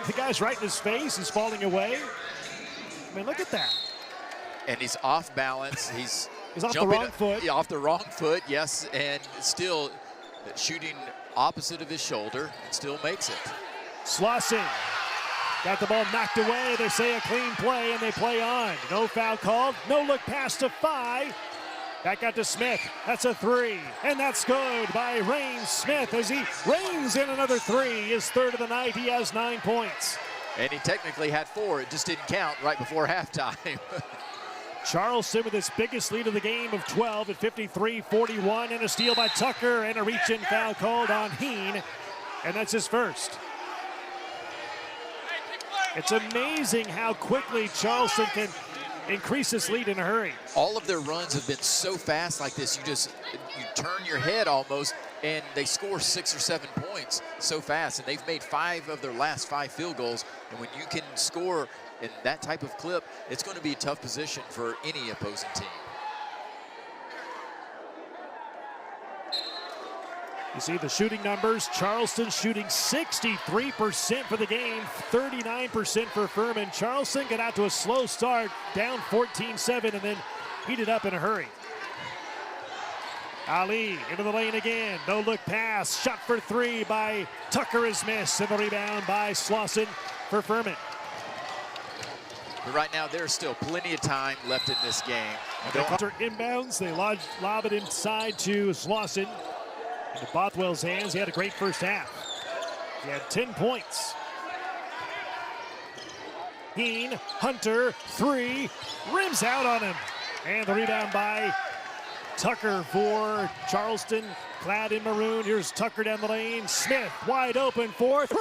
the guy's right in his face. He's falling away. I mean, look at that. And he's off balance. He's off the wrong foot. Yeah, off the wrong foot, yes, and still shooting opposite of his shoulder and still makes it. Slauson got the ball knocked away. They say a clean play, and they play on. No foul called. No look pass to Phi. Back out to Smith. That's a 3, and that's good by Rain Smith as he rains in another 3. His 3rd of the night. He has 9 points. And he technically had 4. It just didn't count right before halftime. Charleston with his biggest lead of the game of 12 at 53-41, and a steal by Tucker, and a reach-in foul called on Heen, and that's his first. It's amazing how quickly Charleston can increase this lead in a hurry. All of their runs have been so fast like this, you turn your head almost, and they score 6 or 7 points so fast, and they've made 5 of their last 5 field goals, and when you can score in that type of clip, it's going to be a tough position for any opposing team. You see the shooting numbers. Charleston shooting 63% for the game, 39% for Furman. Charleston got out to a slow start, down 14-7, and then heated up in a hurry. Ali into the lane again. No look pass. Shot for 3 by Tucker is missed, and the rebound by Slauson for Furman. But right now, there's still plenty of time left in this game. After inbounds, they lob it inside to Slauson. Into Bothwell's hands. He had a great first half. He had 10 points. Heen, Hunter, 3, rims out on him. And the rebound by Tucker for Charleston, clad in maroon. Here's Tucker down the lane. Smith wide open for 3.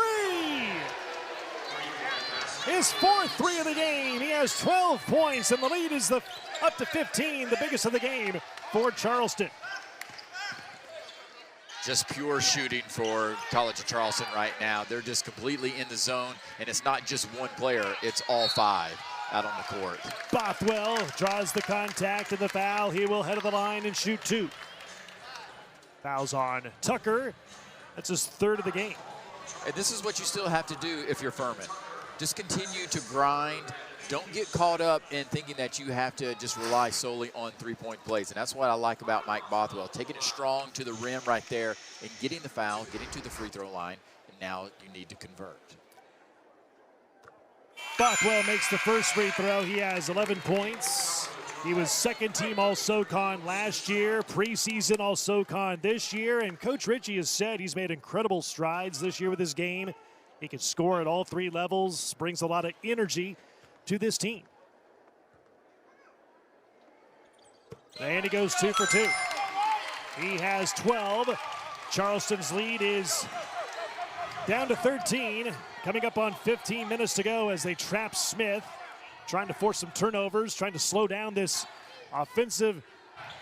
His 4th 3 of the game. He has 12 points, and the lead is up to 15, the biggest of the game for Charleston. Just pure shooting for College of Charleston right now. They're just completely in the zone, and it's not just one player, it's all 5 out on the court. Bothwell draws the contact and the foul. He will head to the line and shoot 2. Fouls on Tucker. That's his 3rd of the game. And this is what you still have to do if you're Furman. Just continue to grind. Don't get caught up in thinking that you have to just rely solely on 3-point plays. And that's what I like about Mike Bothwell, taking it strong to the rim right there and getting the foul, getting to the free throw line, and now you need to convert. Bothwell makes the first free throw. He has 11 points. He was 2nd team All-SoCon last year, preseason All-SoCon this year, and Coach Ritchie has said he's made incredible strides this year with his game. He can score at all 3 levels, brings a lot of energy to this team. And he goes 2 for 2. He has 12. Charleston's lead is down to 13. Coming up on 15 minutes to go as they trap Smith, trying to force some turnovers, trying to slow down this offensive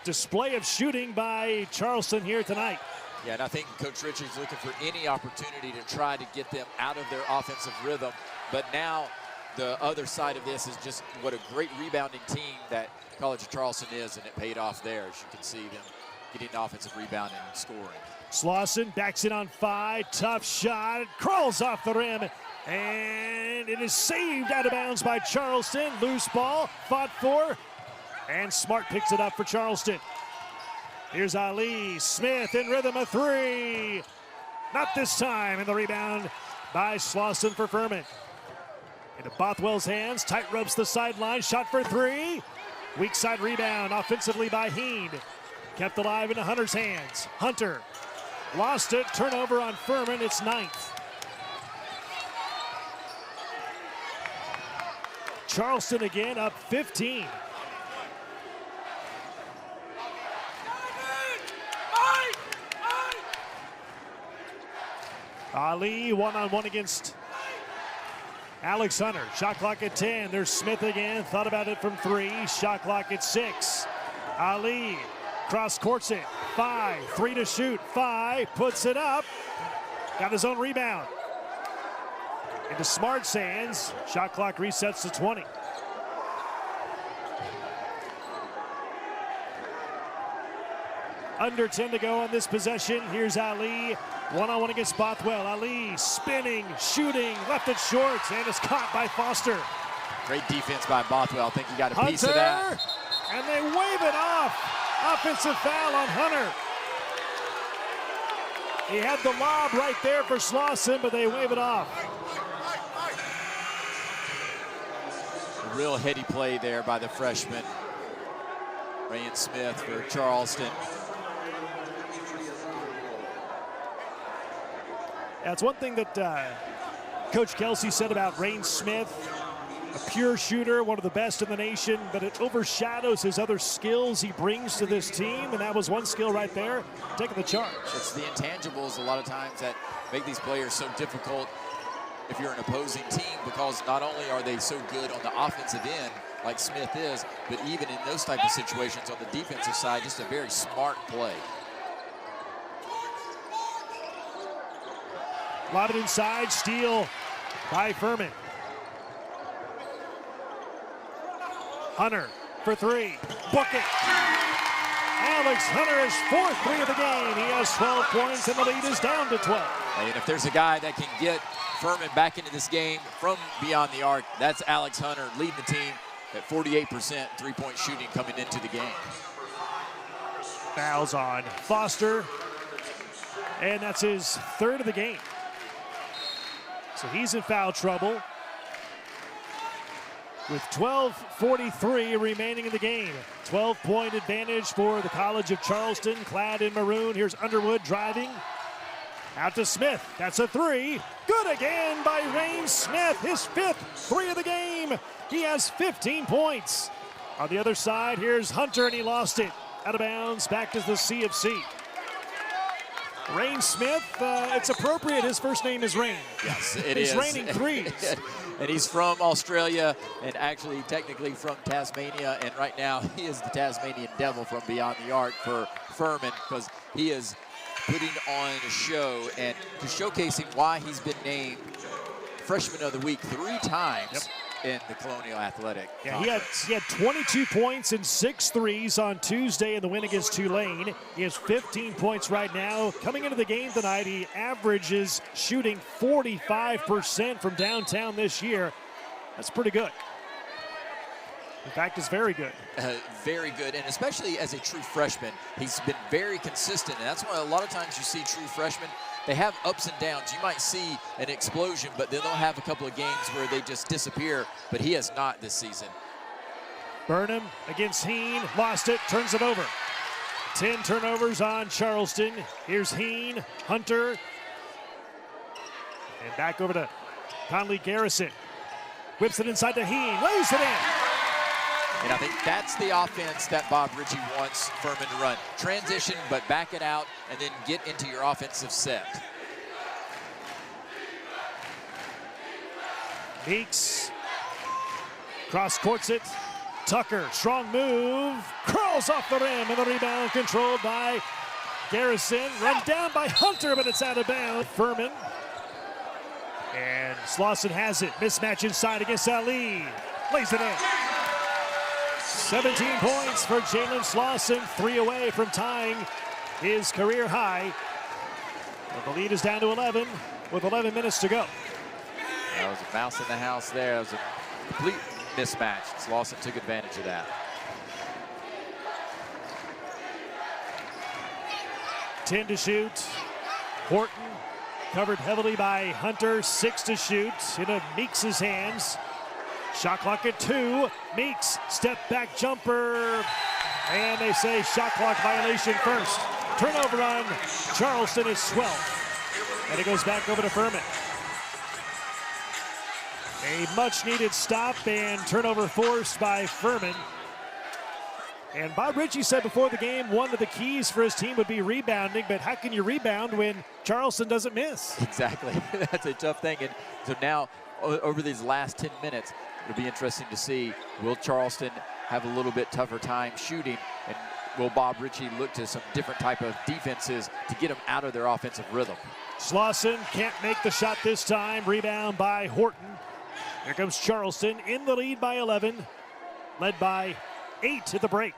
display of shooting by Charleston here tonight. Yeah, and I think Coach Ritchie's looking for any opportunity to try to get them out of their offensive rhythm. But now the other side of this is just what a great rebounding team that College of Charleston is, and it paid off there, as you can see them getting an offensive rebound and scoring. Slauson backs in on 5, tough shot, crawls off the rim, and it is saved out of bounds by Charleston. Loose ball, fought for, and Smart picks it up for Charleston. Here's Ali, Smith in rhythm, a 3. Not this time, and the rebound by Slauson for Furman. Into Bothwell's hands, tight ropes the sideline, shot for 3. Weak side rebound offensively by Heen. Kept alive into Hunter's hands. Hunter lost it, turnover on Furman, it's 9th. Charleston again up 15. Ali one-on-one against Alex Hunter. Shot clock at 10. There's Smith again. Thought about it from 3. Shot clock at 6. Ali cross courts it. 5. 3 to shoot. 5. Puts it up. Got his own rebound. Into Smart's hands. Shot clock resets to 20. Under 10 to go on this possession. Here's Ali, one-on-one against Bothwell. Ali spinning, shooting, left it short, and is caught by Foster. Great defense by Bothwell. I think you got a piece of that. And they wave it off. Offensive foul on Hunter. He had the lob right there for Slauson, but they wave it off. A real heady play there by the freshman, Rain Smith for Charleston. That's one thing that Coach Kelsey said about Rain Smith. A pure shooter, one of the best in the nation, but it overshadows his other skills he brings to this team, and that was one skill right there, taking the charge. It's the intangibles a lot of times that make these players so difficult if you're an opposing team, because not only are they so good on the offensive end, like Smith is, but even in those type of situations on the defensive side, just a very smart play. Lobbed inside, steal by Furman. Hunter for three, book it. Alex Hunter is fourth three of the game. He has 12 points and the lead is down to 12. And if there's a guy that can get Furman back into this game from beyond the arc, that's Alex Hunter, leading the team at 48% three-point shooting coming into the game. Fouls on Foster, and that's his third of the game. So he's in foul trouble with 12:43 remaining in the game. 12-point advantage for the College of Charleston, clad in maroon. Here's Underwood driving. Out to Smith. That's a three. Good again by Rain Smith, his fifth three of the game. He has 15 points. On the other side, here's Hunter, and he lost it. Out of bounds, back to the C of C. Rain Smith, it's appropriate. His first name is Rain. Yes, it He's is. raining threes. And he's from Australia and actually technically from Tasmania. And right now he is the Tasmanian Devil from beyond the arc for Furman, because he is putting on a show and showcasing why he's been named Freshman of the Week 3 times in the Colonial Athletic. Yeah, he had 22 points and 6 threes on Tuesday in the win against Tulane. He has 15 points right now. Coming into the game tonight, he averages shooting 45% from downtown this year. That's pretty good. In fact, it's very good. Very good, and especially as a true freshman, he's been very consistent, and that's why a lot of times you see true freshmen, they have ups and downs. You might see an explosion, but then they'll have a couple of games where they just disappear, but he has not this season. Burnham against Heen, lost it, turns it over. 10 turnovers on Charleston. Here's Heen, Hunter, and back over to Conley Garrison. Whips it inside to Heen, lays it in. And I think that's the offense that Bob Ritchie wants Furman to run. Transition, but back it out, and then get into your offensive set. Meeks cross-courts it. Tucker, strong move, crawls off the rim, and the rebound controlled by Garrison. Run down by Hunter, but it's out of bounds. Furman. And Slauson has it. Mismatch inside against Ali. Lays it in. 17 points for Jalen Slauson, 3 away from tying his career high. And the lead is down to 11 with 11 minutes to go. That was a mouse in the house there. That was a complete mismatch. Slauson took advantage of that. 10 to shoot. Horton covered heavily by Hunter, 6 to shoot into Meeks' hands. Shot clock at 2. Meeks, step back jumper. And they say shot clock violation first. Turnover on Charleston is 12. And it goes back over to Furman. A much needed stop and turnover forced by Furman. And Bob Ritchie said before the game one of the keys for his team would be rebounding, but how can you rebound when Charleston doesn't miss? Exactly. That's a tough thing. And so now over these last 10 minutes, it'll be interesting to see, will Charleston have a little bit tougher time shooting, and will Bob Ritchie look to some different type of defenses to get them out of their offensive rhythm? Slauson can't make the shot this time. Rebound by Horton. Here comes Charleston in the lead by 11, led by 8 at the break.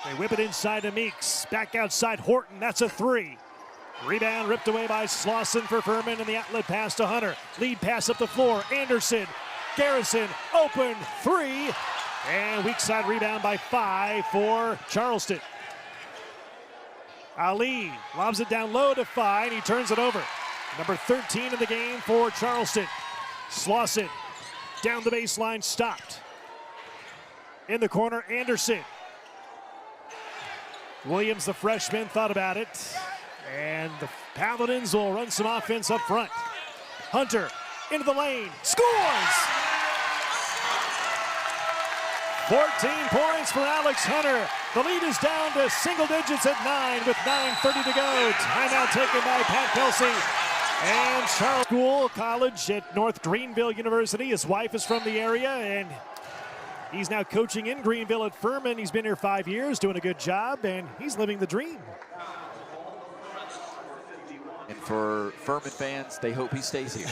They whip it inside to Meeks. Back outside Horton. That's a 3. Rebound ripped away by Slauson for Furman, and the outlet pass to Hunter. Lead pass up the floor. Anderson. Garrison. Open 3. And weak side rebound by 5 for Charleston. Ali lobs it down low to Fine. He turns it over. Number 13 in the game for Charleston. Slauson down the baseline, stopped. In the corner, Anderson. Williams, the freshman, thought about it. And the Paladins will run some offense up front. Hunter into the lane, scores! 14 points for Alex Hunter. The lead is down to single digits at 9 with 9:30 to go. Timeout taken by Pat Kelsey. And Charles School College at North Greenville University. His wife is from the area, and he's now coaching in Greenville at Furman. He's been here 5 years, doing a good job, and he's living the dream. And for Furman fans, they hope he stays here.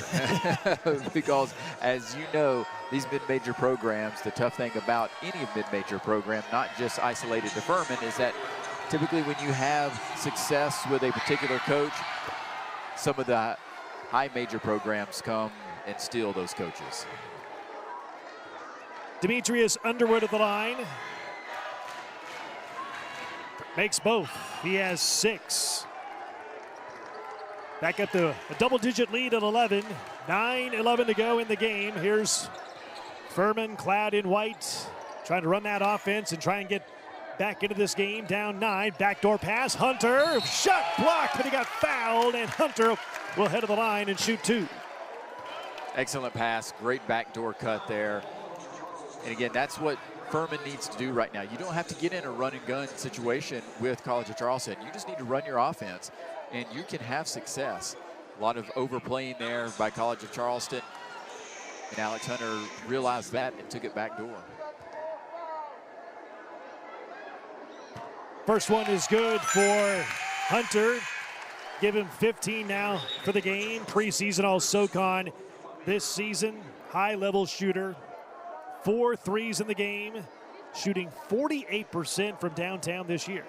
Because, as you know, these mid-major programs, the tough thing about any mid-major program, not just isolated to Furman, is that typically when you have success with a particular coach, some of the high major programs come and steal those coaches. Demetrius Underwood at the line. Makes both. He has 6. Back up to a double-digit lead at 11. 9-11 to go in the game. Here's Furman clad in white, trying to run that offense and try and get back into this game. Down 9. Backdoor pass. Hunter. Shot blocked, but he got fouled, and Hunter will head to the line and shoot 2. Excellent pass. Great backdoor cut there. And again, that's what Furman needs to do right now. You don't have to get in a run-and-gun situation with College of Charleston. You just need to run your offense, and you can have success. A lot of overplaying there by College of Charleston. And Alex Hunter realized that and took it backdoor. First one is good for Hunter. Give him 15 now for the game. Preseason All-SoCon this season. High-level shooter. 4 threes in the game. Shooting 48% from downtown this year.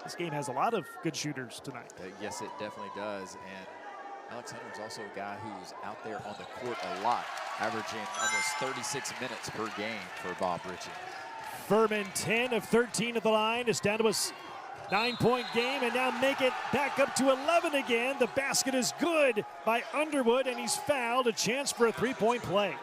This game has a lot of good shooters tonight. Yes, it definitely does. And Alex Hunter is also a guy who's out there on the court a lot, averaging almost 36 minutes per game for Bob Ritchie. Furman 10 of 13 at the line. It's down to a 9-point game, and now make it back up to 11 again. The basket is good by Underwood, and he's fouled. A chance for a 3-point play.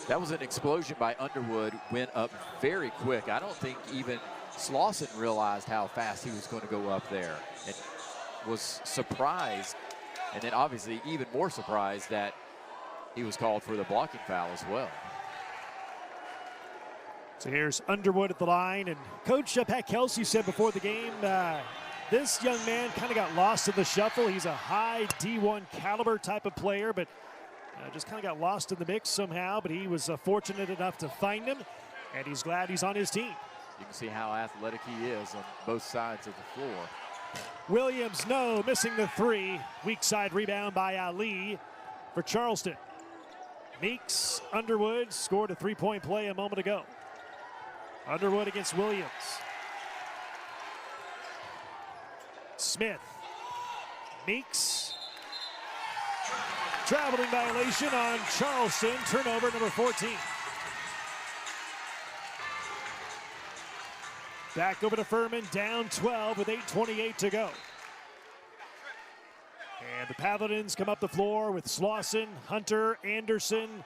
That was an explosion by Underwood. Went up very quick. I don't think even Slauson realized how fast he was going to go up there, and was surprised, and then obviously even more surprised that he was called for the blocking foul as well. So here's Underwood at the line, and Coach Pat Kelsey said before the game, this young man kind of got lost in the shuffle. He's a high D1 caliber type of player, but just kind of got lost in the mix somehow, but he was fortunate enough to find him, and he's glad he's on his team. You can see how athletic he is on both sides of the floor. Williams, no, missing the 3. Weak side rebound by Ali for Charleston. Meeks, Underwood scored a 3-point play a moment ago. Underwood against Williams. Smith. Meeks. Traveling violation on Charleston. Turnover number 14. Back over to Furman, down 12 with 8:28 to go. And the Paladins come up the floor with Slauson, Hunter, Anderson,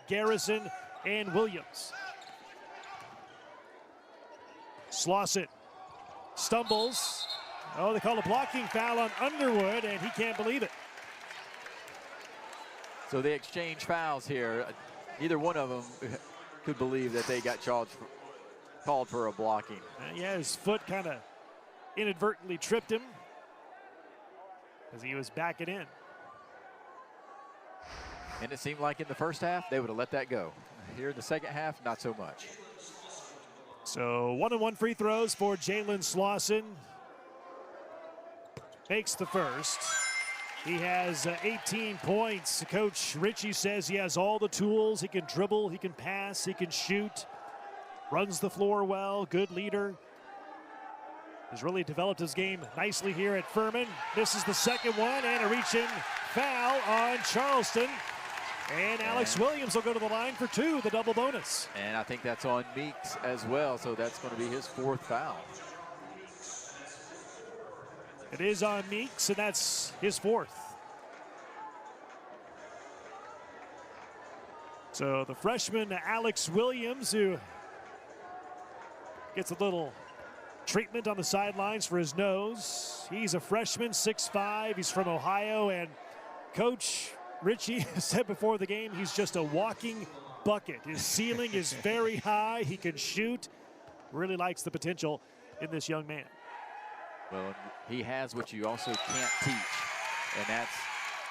Garrison, and Williams. Slauson stumbles. Oh, they call a blocking foul on Underwood, and he can't believe it. So they exchange fouls here. Neither one of them could believe that they got called for a blocking. Yeah, his foot kind of inadvertently tripped him as he was backing in. And it seemed like in the first half, they would have let that go. Here in the second half, not so much. So 1-and-1 free throws for Jalen Slauson. Makes the first. He has 18 points. Coach Ritchie says he has all the tools. He can dribble, he can pass, he can shoot. Runs the floor well, good leader. Has really developed his game nicely here at Furman. Misses the second one, and a reach-in foul on Charleston. And Alex Williams will go to the line for 2, the double bonus. And I think that's on Meeks as well, so that's going to be his 4th foul. It is on Meeks, and that's his 4th. So the freshman Alex Williams, who gets a little treatment on the sidelines for his nose. He's a freshman, 6'5". He's from Ohio, and Coach Richie said before the game he's just a walking bucket. His ceiling is very high. He can shoot. Really likes the potential in this young man. Well, he has what you also can't teach, and that's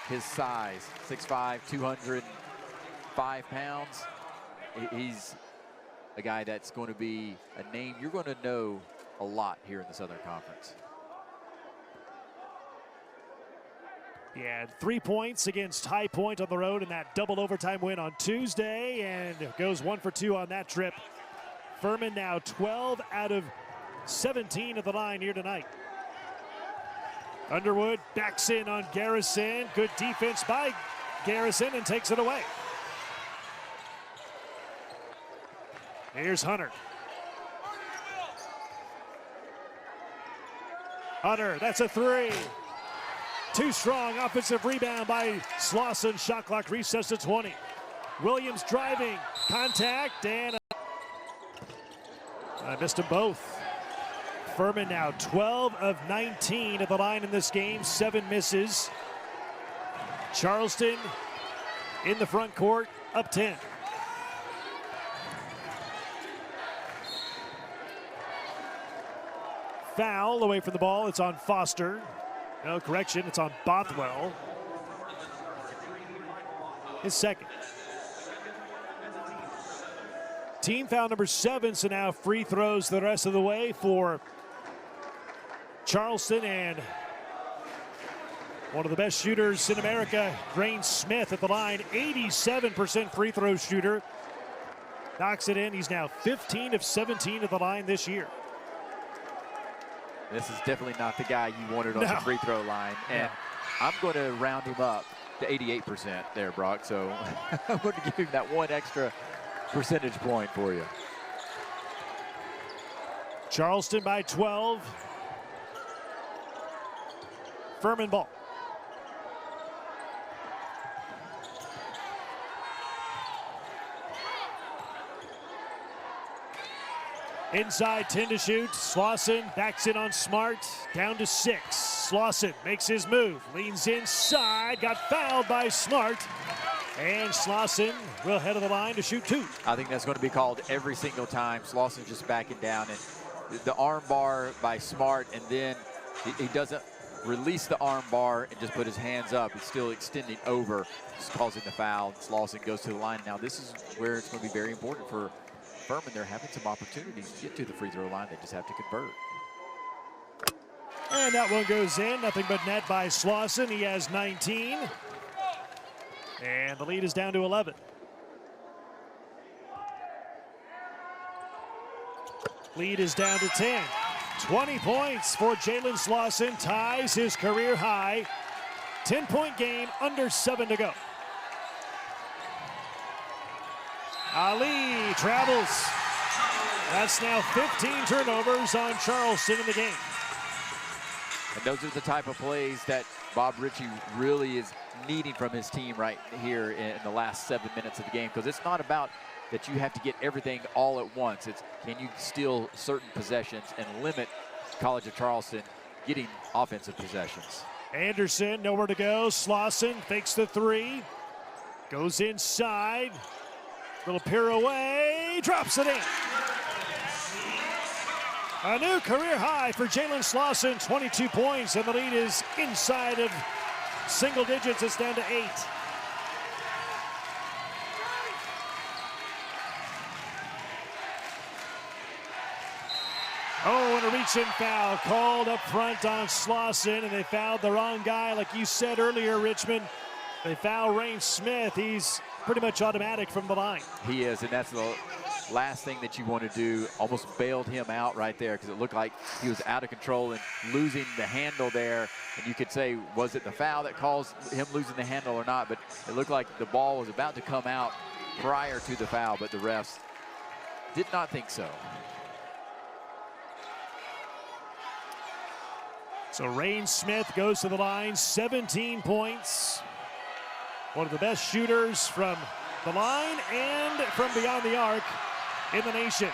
his size. 6'5", 205 pounds. He's a guy that's going to be a name you're going to know a lot here in the Southern Conference. He had 3 points against High Point on the road in that double overtime win on Tuesday, and goes 1 for 2 on that trip. Furman now 12 out of 17 at the line here tonight. Underwood backs in on Garrison. Good defense by Garrison, and takes it away. Here's Hunter. Hunter, that's a 3. Too strong. Offensive rebound by Slauson. Shot clock recessed to 20. Williams driving. Contact, and I missed them both. Furman now 12 of 19 at the line in this game. 7 misses. Charleston in the front court, up 10. Foul away from the ball. It's on Foster. No, correction, it's on Bothwell. His second. Team foul number 7, so now free throws the rest of the way for Charleston, and one of the best shooters in America, Grain Smith at the line, 87% free throw shooter. Knocks it in. He's now 15 of 17 at the line this year. This is definitely not the guy you wanted on the free throw line. And I'm going to round him up to 88% there, Brock. So I'm going to give him that 1 extra percentage point for you. Charleston by 12. Furman ball. Inside, 10 to shoot. Slauson backs in on Smart. Down to 6. Slauson makes his move. Leans inside. Got fouled by Smart. And Slauson will head of the line to shoot 2. I think that's going to be called every single time. Slauson just backing down. And the arm bar by Smart, and then he doesn't release the arm bar and just put his hands up. He's still extending over, just causing the foul. Slauson goes to the line. Now this is where it's going to be very important for Furman. They're having some opportunities to get to the free throw line. They just have to convert. And that one goes in. Nothing but net by Slauson. He has 19. And the lead is down to 11. Lead is down to 10. 20 points for Jalen Slauson. Ties his career high. 10-point game, under 7 to go. Ali travels. That's now 15 turnovers on Charleston in the game. And those are the type of plays that Bob Ritchie really is needing from his team right here in the last 7 minutes of the game, because it's not about that you have to get everything all at once. It's can you steal certain possessions and limit College of Charleston getting offensive possessions. Anderson, nowhere to go. Slauson fakes the 3. Goes inside. Little pirouette, drops it in. A new career high for Jalen Slauson, 22 points, and the lead is inside of single digits. It's down to 8. Oh, and a reach-in foul called up front on Slauson, and they fouled the wrong guy. Like you said earlier, Richmond, they foul Rain Smith. He's pretty much automatic from the line. He is, and that's last thing that you want to do. Almost bailed him out right there because it looked like he was out of control and losing the handle there. And you could say, was it the foul that caused him losing the handle or not? But it looked like the ball was about to come out prior to the foul, but the refs did not think so. So Rain Smith goes to the line, 17 points. One of the best shooters from the line and from beyond the arc in the nation.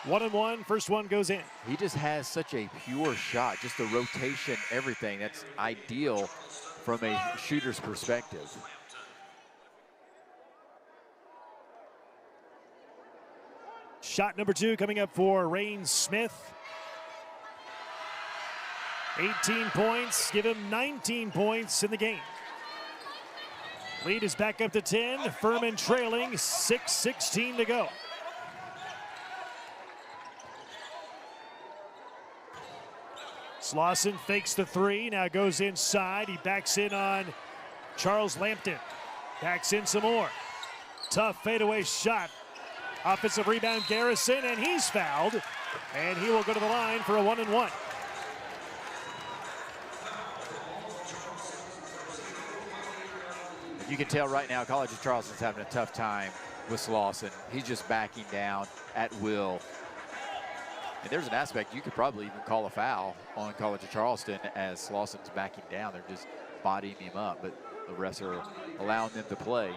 1-1, first one goes in. He just has such a pure shot, just the rotation, everything. That's ideal from a shooter's perspective. Shot number 2 coming up for Rain Smith. 18 points, give him 19 points in the game. Lead is back up to 10. Furman trailing, 6:16 to go. Slauson fakes the 3, now goes inside. He backs in on Charles Lampton. Backs in some more. Tough fadeaway shot. Offensive rebound, Garrison, and he's fouled. And he will go to the line for a 1-and-1. You can tell right now College of Charleston's having a tough time with Slauson. He's just backing down at will. And there's an aspect you could probably even call a foul on College of Charleston as Slauson's backing down. They're just bodying him up, but the refs are allowing them to play.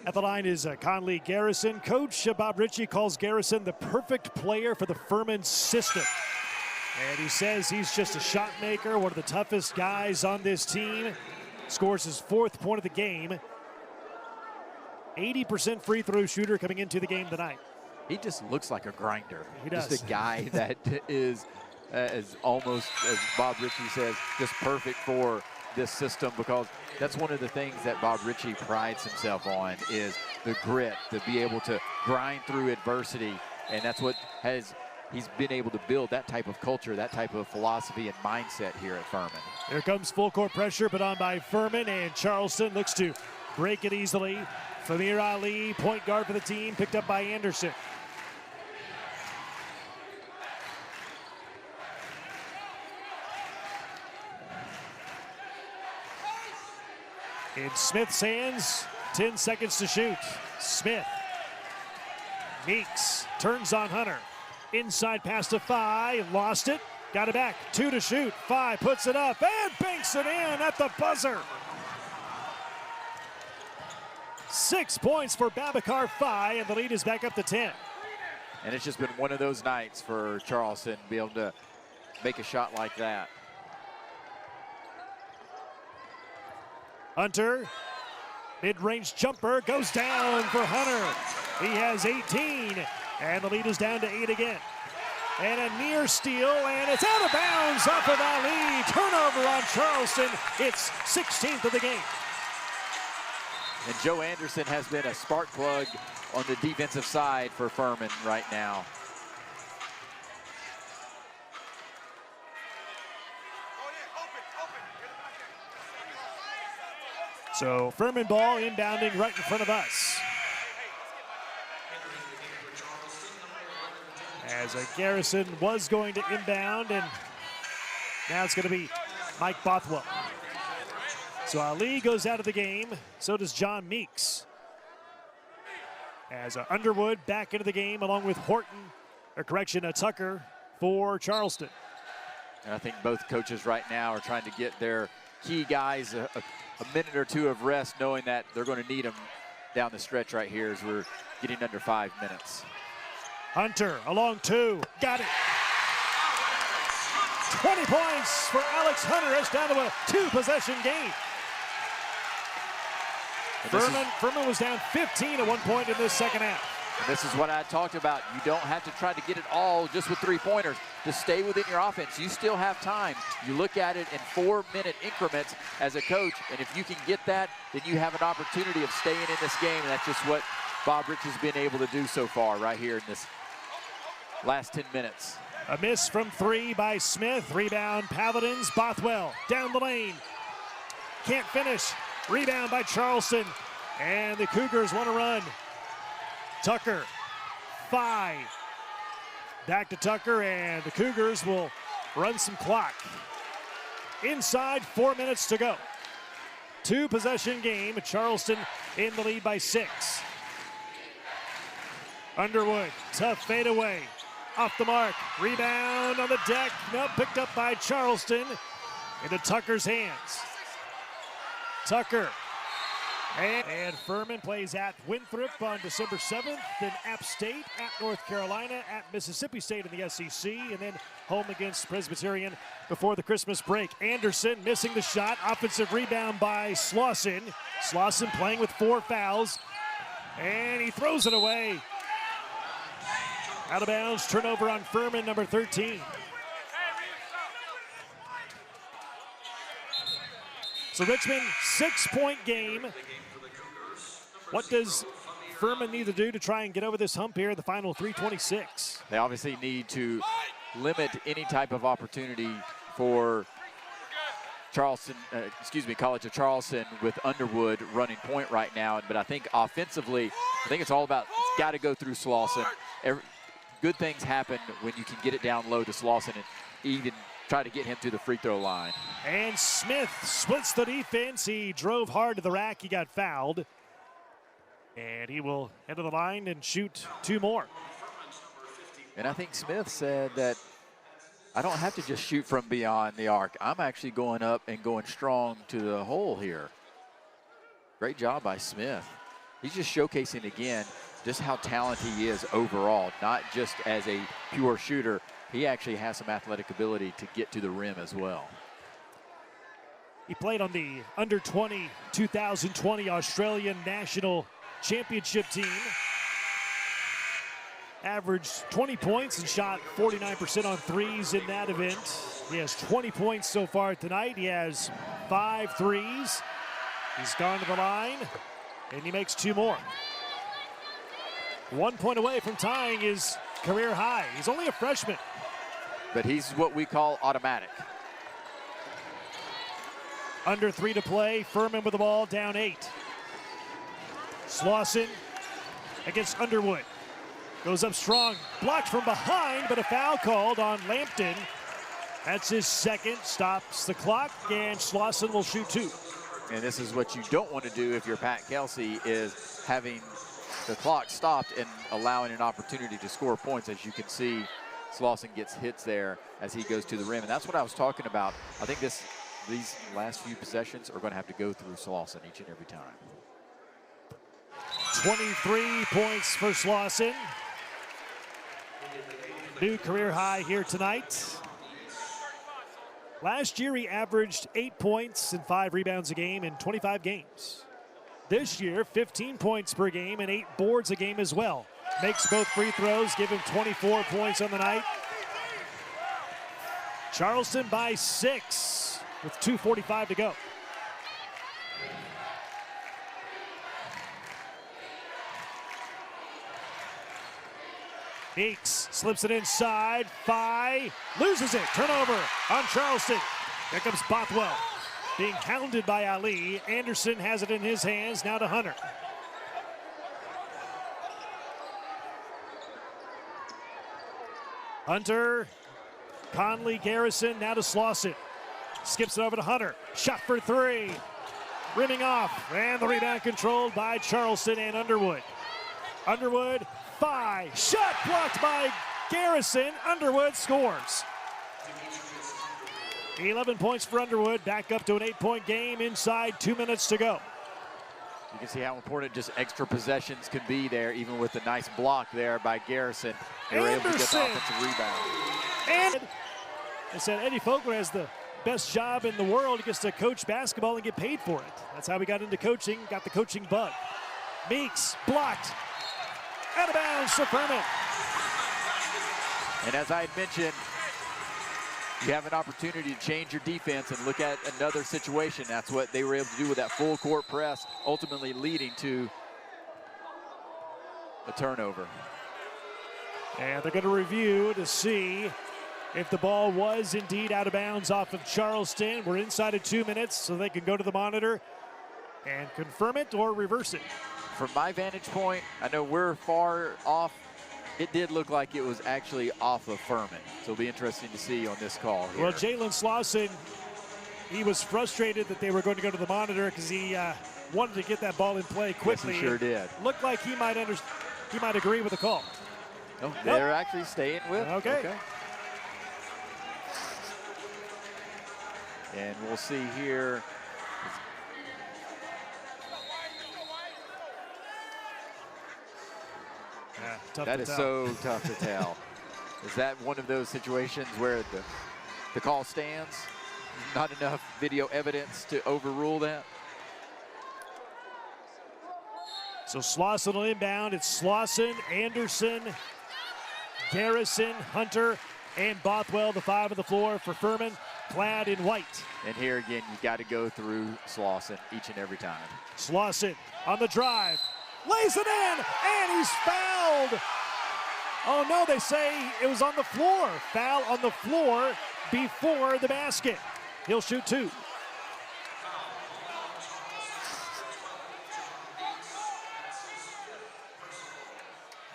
At the line is Conley Garrison. Coach Bob Ritchie calls Garrison the perfect player for the Furman system. And he says he's just a shot maker, one of the toughest guys on this team. Scores his 4th point of the game. 80% free throw shooter coming into the game tonight. He just looks like a grinder. He does. Just a guy that is almost, as Bob Ritchie says, just perfect for this system, because that's one of the things that Bob Ritchie prides himself on is the grit, to be able to grind through adversity. And that's what he's been able to build, that type of culture, that type of philosophy and mindset here at Furman. Here comes full court pressure, but on by Furman, and Charleston looks to break it easily. Famir Ali, point guard for the team, picked up by Anderson. In Smith's hands, 10 seconds to shoot. Smith. Meeks turns on Hunter. Inside pass to Phi, lost it, got it back. 2 to shoot. Phi puts it up and banks it in at the buzzer. 6 points for Babacar Phi, and the lead is back up to 10. And it's just been one of those nights for Charleston to be able to make a shot like that. Hunter, mid-range jumper, goes down for Hunter. He has 18, and the lead is down to 8 again. And a near steal, and it's out of bounds off of Ali. Turnover on Charleston. It's 16th of the game. And Joe Anderson has been a spark plug on the defensive side for Furman right now. So Furman ball inbounding right in front of us. As a Garrison was going to inbound, and now it's going to be Mike Bothwell. So Ali goes out of the game, so does John Meeks. As Underwood back into the game along with Tucker for Charleston. And I think both coaches right now are trying to get their key guys a minute or two of rest, knowing that they're going to need them down the stretch right here as we're getting under 5 minutes. Hunter along 2, got it. 20 points for Alex Hunter. It's down to a 2-possession game. Furman was down 15 at one point in this second half. And this is what I talked about. You don't have to try to get it all just with 3-pointers. Just stay within your offense. You still have time. You look at it in 4-minute increments as a coach, and if you can get that, then you have an opportunity of staying in this game, and that's just what Bob Rich has been able to do so far right here in this last 10 minutes. A miss from 3 by Smith. Rebound, Paladins. Bothwell down the lane. Can't finish. Rebound by Charleston. And the Cougars want to run. Tucker. 5. Back to Tucker, and the Cougars will run some clock. Inside 4 minutes to go. 2-possession game. Charleston in the lead by 6. Underwood, tough fadeaway. Off the mark. Rebound on the deck. No, picked up by Charleston. Into Tucker's hands. Tucker. And Furman plays at Winthrop on December 7th, then App State, at North Carolina, at Mississippi State in the SEC, and then home against Presbyterian before the Christmas break. Anderson missing the shot. Offensive rebound by Slauson. Slauson playing with 4 fouls, and he throws it away. Out of bounds, turnover on Furman, number 13. So Richmond, 6-point game. What does Furman need to do to try and get over this hump here in the final 3:26? They obviously need to limit any type of opportunity for College of Charleston with Underwood running point right now. But I think offensively, it's all about, it's got to go through Slauson. Good things happen when you can get it down low to Slauson and even try to get him to the free throw line. And Smith splits the defense. He drove hard to the rack. He got fouled. And he will head to the line and shoot 2 more. And I think Smith said that I don't have to just shoot from beyond the arc. I'm actually going up and going strong to the hole here. Great job by Smith. He's just showcasing again just how talented he is overall, not just as a pure shooter. He actually has some athletic ability to get to the rim as well. He played on the under-20 2020 Australian National Championship team. Averaged 20 points and shot 49% on threes in that event. He has 20 points so far tonight. He has 5 threes. He's gone to the line, and he makes 2 more. 1 point away from tying his career high. He's only a freshman. But he's what we call automatic. Under 3 to play. Furman with the ball, down 8. Slauson against Underwood. Goes up strong, blocked from behind, but a foul called on Lampton. That's his second, stops the clock, and Slauson will shoot 2. And this is what you don't want to do if you're Pat Kelsey, is having the clock stopped and allowing an opportunity to score points. As you can see, Slauson gets hits there as he goes to the rim, and that's what I was talking about. I think these last few possessions are going to have to go through Slauson each and every time. 23 points for Slauson. New career high here tonight. Last year he averaged 8 points and 5 rebounds a game in 25 games. This year, 15 points per game and 8 boards a game as well. Makes both free throws, give him 24 points on the night. Charleston by 6 with 2:45 to go. Meeks slips it inside. Phi loses it. Turnover on Charleston. Here comes Bothwell. Being hounded by Ali. Anderson has it in his hands. Now to Hunter. Hunter, Conley, Garrison, now to Slauson. Skips it over to Hunter. Shot for 3. Rimming off. And the rebound controlled by Charleston and Underwood. Underwood, Phi. Shot blocked by Garrison. Underwood scores. 11 points for Underwood. Back up to an 8-point game inside 2 minutes to go. You can see how important just extra possessions can be there, even with the nice block there by Garrison. They were able to get the offensive rebound. And I said Eddie Fogler has the best job in the world. He gets to coach basketball and get paid for it. That's how he got into coaching, got the coaching bug. Meeks blocked. Out of bounds to Furman. And as I mentioned, you have an opportunity to change your defense and look at another situation. That's what they were able to do with that full court press, ultimately leading to a turnover. And they're going to review to see if the ball was indeed out of bounds off of Charleston. We're inside of 2 minutes, so they can go to the monitor and confirm it or reverse it. from my vantage point, I know we're far off. It did look like it was actually off of Furman. So it'll be interesting to see on this call here. Well, Jalen Slauson, he was frustrated that they were going to go to the monitor because he wanted to get that ball in play quickly. Yes, he sure did. Looked like he might agree with the call. No, they're actually staying with. Okay. And we'll see here. Yeah, that is so tough to tell. Is that one of those situations where the call stands? Not enough video evidence to overrule that? So Slauson will inbound. It's Slauson, Anderson, Garrison, Hunter, and Bothwell, the 5 on the floor for Furman, clad in white. And here again, you got to go through Slauson each and every time. Slauson on the drive, lays it in, and he's fouled. Oh no, they say it was on the floor. Foul on the floor before the basket. He'll shoot 2.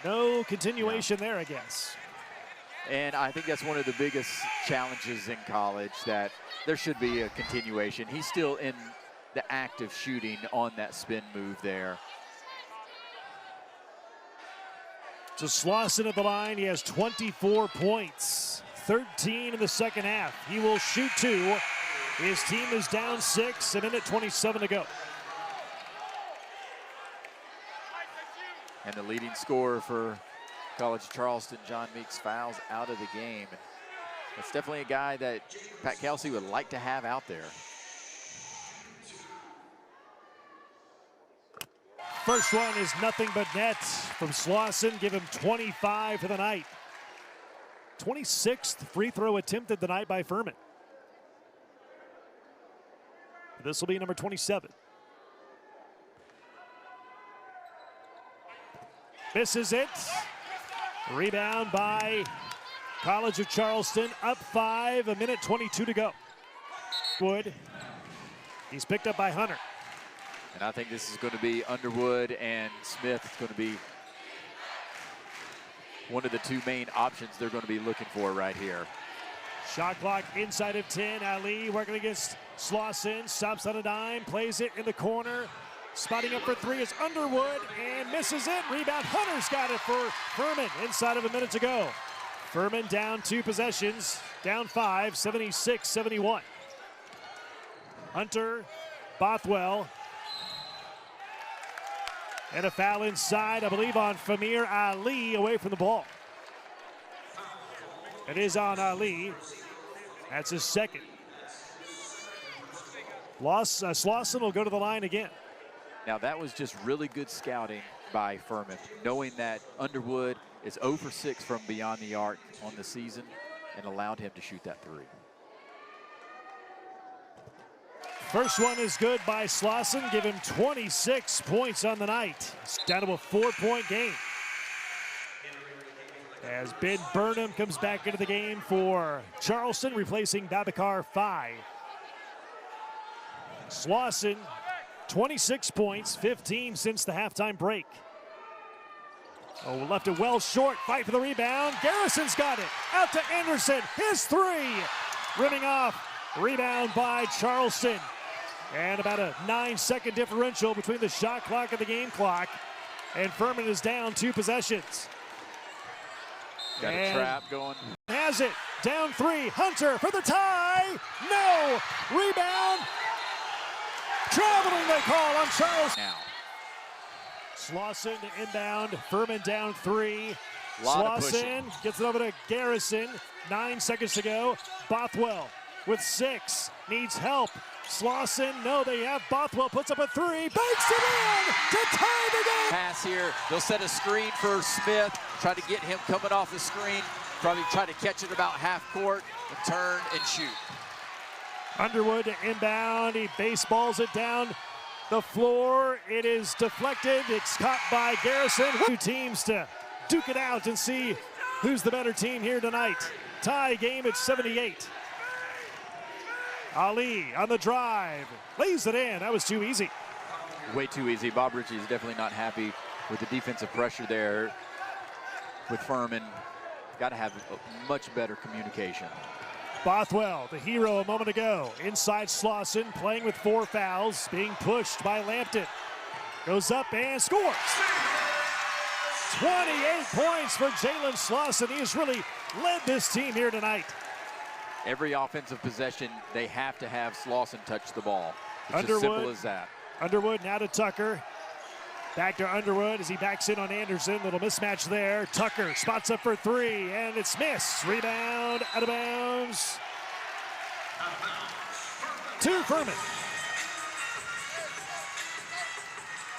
No continuation there, I guess. And I think that's one of the biggest challenges in college, that there should be a continuation. He's still in the act of shooting on that spin move there. So Slauson at the line, he has 24 points, 13 in the second half. He will shoot 2. His team is down 6, a minute 27 to go. And the leading scorer for College of Charleston, John Meeks, fouls out of the game. And that's definitely a guy that Pat Kelsey would like to have out there. First one is nothing but net from Slauson. Give him 25 for the night. 26th free throw attempted tonight by Furman. This will be number 27. Misses it. Rebound by College of Charleston. Up 5, a minute 22 to go. Wood. He's picked up by Hunter. And I think this is going to be Underwood and Smith. It's going to be one of the 2 main options they're going to be looking for right here. Shot clock inside of 10. Ali working against Slauson. Stops on a dime. Plays it in the corner. Spotting up for 3 is Underwood and misses it. Rebound. Hunter's got it for Furman inside of a minute to go. Furman down 2 possessions. Down 5, 76-71. Hunter, Bothwell. And a foul inside, I believe, on Famir Ali, away from the ball. It is on Ali. That's his second. Slauson will go to the line again. Now that was just really good scouting by Furman, knowing that Underwood is 0 for 6 from beyond the arc on the season and allowed him to shoot that 3. First one is good by Slauson. Give him 26 points on the night. It's down to a 4-point game. As Ben Burnham comes back into the game for Charleston, replacing Babacar 5. Slauson, 26 points, 15 since the halftime break. Oh, left it well short. Fight for the rebound. Garrison's got it. Out to Anderson. His 3. Rimming off. Rebound by Charleston. And about a 9-second differential between the shot clock and the game clock. And Furman is down 2 possessions. Got a trap going. Has it. Down 3. Hunter for the tie. No. Rebound. Traveling, they call on Charleston. Now. Slauson to inbound. Furman down 3. Slauson gets it over to Garrison. 9 seconds to go. Bothwell with 6. Needs help. Slauson, no, they have Bothwell, puts up a 3, banks it in to tie the game. Pass here, they'll set a screen for Smith, try to get him coming off the screen, probably try to catch it about half court and turn and shoot. Underwood to inbound, he baseballs it down the floor. It is deflected, it's caught by Garrison. 2 teams to duke it out and see who's the better team here tonight. Tie game at 78. Ali on the drive, lays it in. That was too easy. way too easy. Bob Ritchie is definitely not happy with the defensive pressure there with Furman. Got to have much better communication. Bothwell, the hero a moment ago. Inside Slauson, playing with 4 fouls, being pushed by Lampton. Goes up and scores. 28 points for Jalen Slauson. He has really led this team here tonight. Every offensive possession, they have to have Slauson touch the ball. It's Underwood, as simple as that. Underwood now to Tucker. Back to Underwood as he backs in on Anderson. Little mismatch there. Tucker spots up for 3, and it's missed. Rebound, out of bounds. To Furman.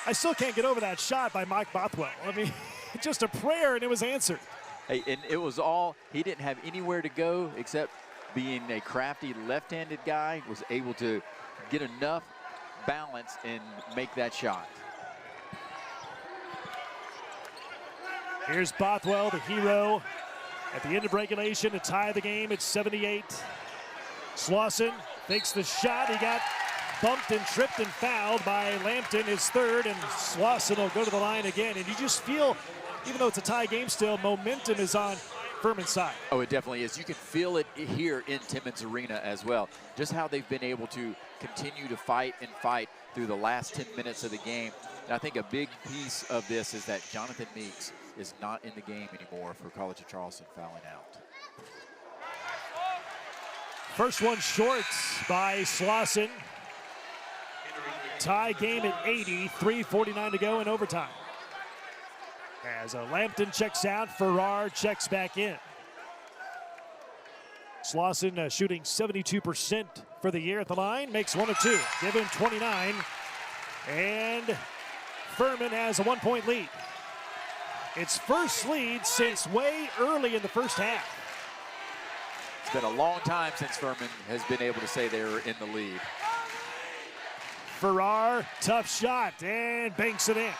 I still can't get over that shot by Mike Bothwell. I mean, just a prayer, and it was answered. Hey, and it was all, he didn't have anywhere to go except being a crafty left-handed guy, was able to get enough balance and make that shot. Here's Bothwell, the hero, at the end of regulation to tie the game at 78. Slauson fakes the shot. He got bumped and tripped and fouled by Lampton, his 3rd, and Slauson will go to the line again. And you just feel, even though it's a tie game still, momentum is on Furman's side. Oh, it definitely is. You can feel it here in Timmons Arena as well. Just how they've been able to continue to fight and fight through the last 10 minutes of the game. And I think a big piece of this is that Jonathan Meeks is not in the game anymore for College of Charleston fouling out. First one short by Slauson. Tie game at 80, 3:49 to go in overtime. As Lampton checks out, Farrar checks back in. Slauson shooting 72% for the year at the line, makes 1 of 2, give him 29. And Furman has a 1-point lead. Its first lead since way early in the first half. It's been a long time since Furman has been able to say they were in the lead. Farrar, tough shot, and banks it in.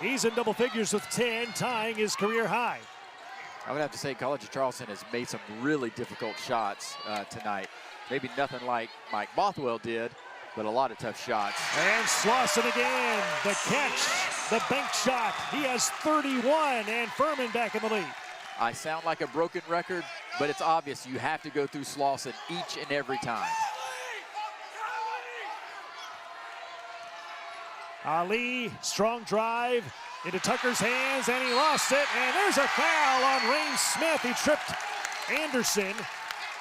He's in double figures with 10, tying his career high. I would have to say College of Charleston has made some really difficult shots tonight. Maybe nothing like Mike Bothwell did, but a lot of tough shots. And Slauson again, the catch, the bank shot. He has 31, and Furman back in the lead. I sound like a broken record, but it's obvious you have to go through Slauson each and every time. Ali, strong drive into Tucker's hands, and he lost it. And there's a foul on Rain Smith. He tripped Anderson.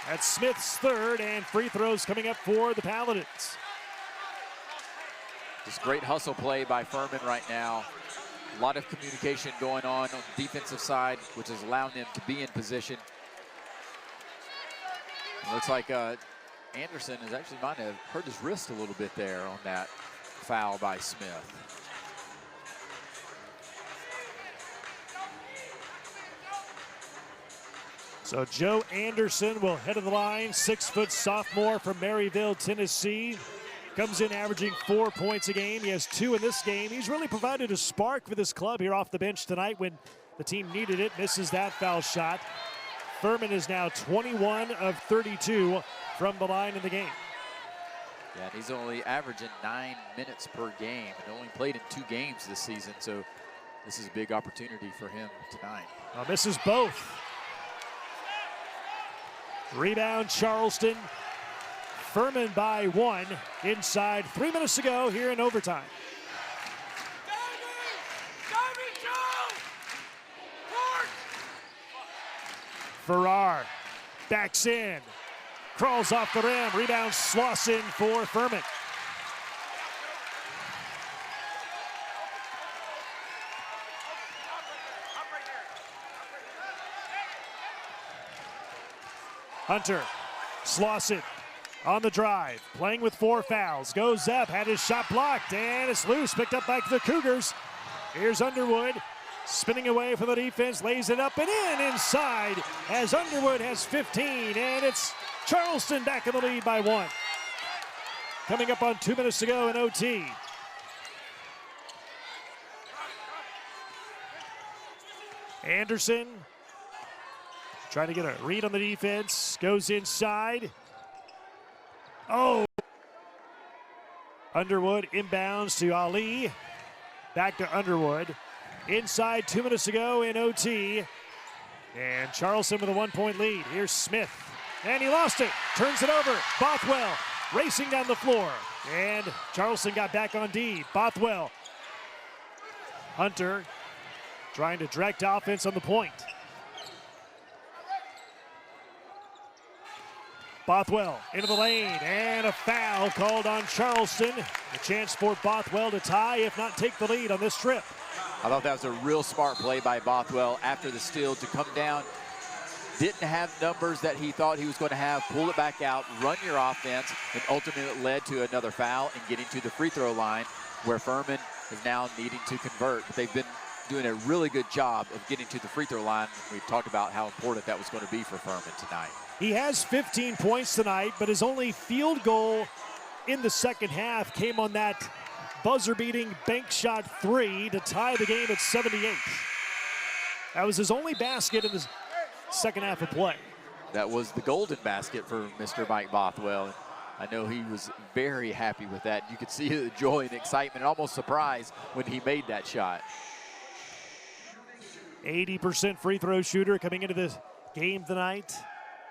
That's Smith's 3rd, and free throws coming up for the Paladins. Just great hustle play by Furman right now. A lot of communication going on the defensive side, which is allowing them to be in position. It looks like Anderson is actually might have hurt his wrist a little bit there on that foul by Smith. So Joe Anderson will head of the line, 6-foot sophomore from Maryville, Tennessee. Comes in averaging 4 points a game. He has 2 in this game. He's really provided a spark for this club here off the bench tonight when the team needed it. Misses that foul shot. Furman is now 21 of 32 from the line in the game. Yeah, and he's only averaging 9 minutes per game and only played in 2 games this season, so this is a big opportunity for him tonight. Misses both. Rebound Charleston. Furman by 1 inside 3 minutes to go here in overtime. Farrar backs in, crawls off the rim, rebound Slauson for Furman. Hunter, Slauson on the drive, playing with 4 fouls, goes up, had his shot blocked, and it's loose, picked up by the Cougars. Here's Underwood, spinning away from the defense, lays it up and in inside as Underwood has 15, and it's Charleston back in the lead by 1. Coming up on 2 minutes to go in OT. Anderson trying to get a read on the defense, goes inside. Oh, Underwood inbounds to Ali. Back to Underwood. Inside, 2 minutes to go in OT. And Charleston with a 1-point lead. Here's Smith. And he lost it. Turns it over. Bothwell racing down the floor. And Charleston got back on D. Bothwell. Hunter trying to direct offense on the point. Bothwell into the lane, and a foul called on Charleston. A chance for Bothwell to tie, if not take the lead on this trip. I thought that was a real smart play by Bothwell after the steal to come down. Didn't have numbers that he thought he was going to have. Pull it back out, run your offense, and ultimately it led to another foul and getting to the free throw line where Furman is now needing to convert. But they've been doing a really good job of getting to the free throw line. We've talked about how important that was going to be for Furman tonight. He has 15 points tonight, but his only field goal in the second half came on that buzzer-beating bank shot 3 to tie the game at 78. That was his only basket in the second half of play. That was the golden basket for Mr. Mike Bothwell. I know he was very happy with that. You could see the joy and excitement, almost surprise when he made that shot. 80% free throw shooter coming into this game tonight.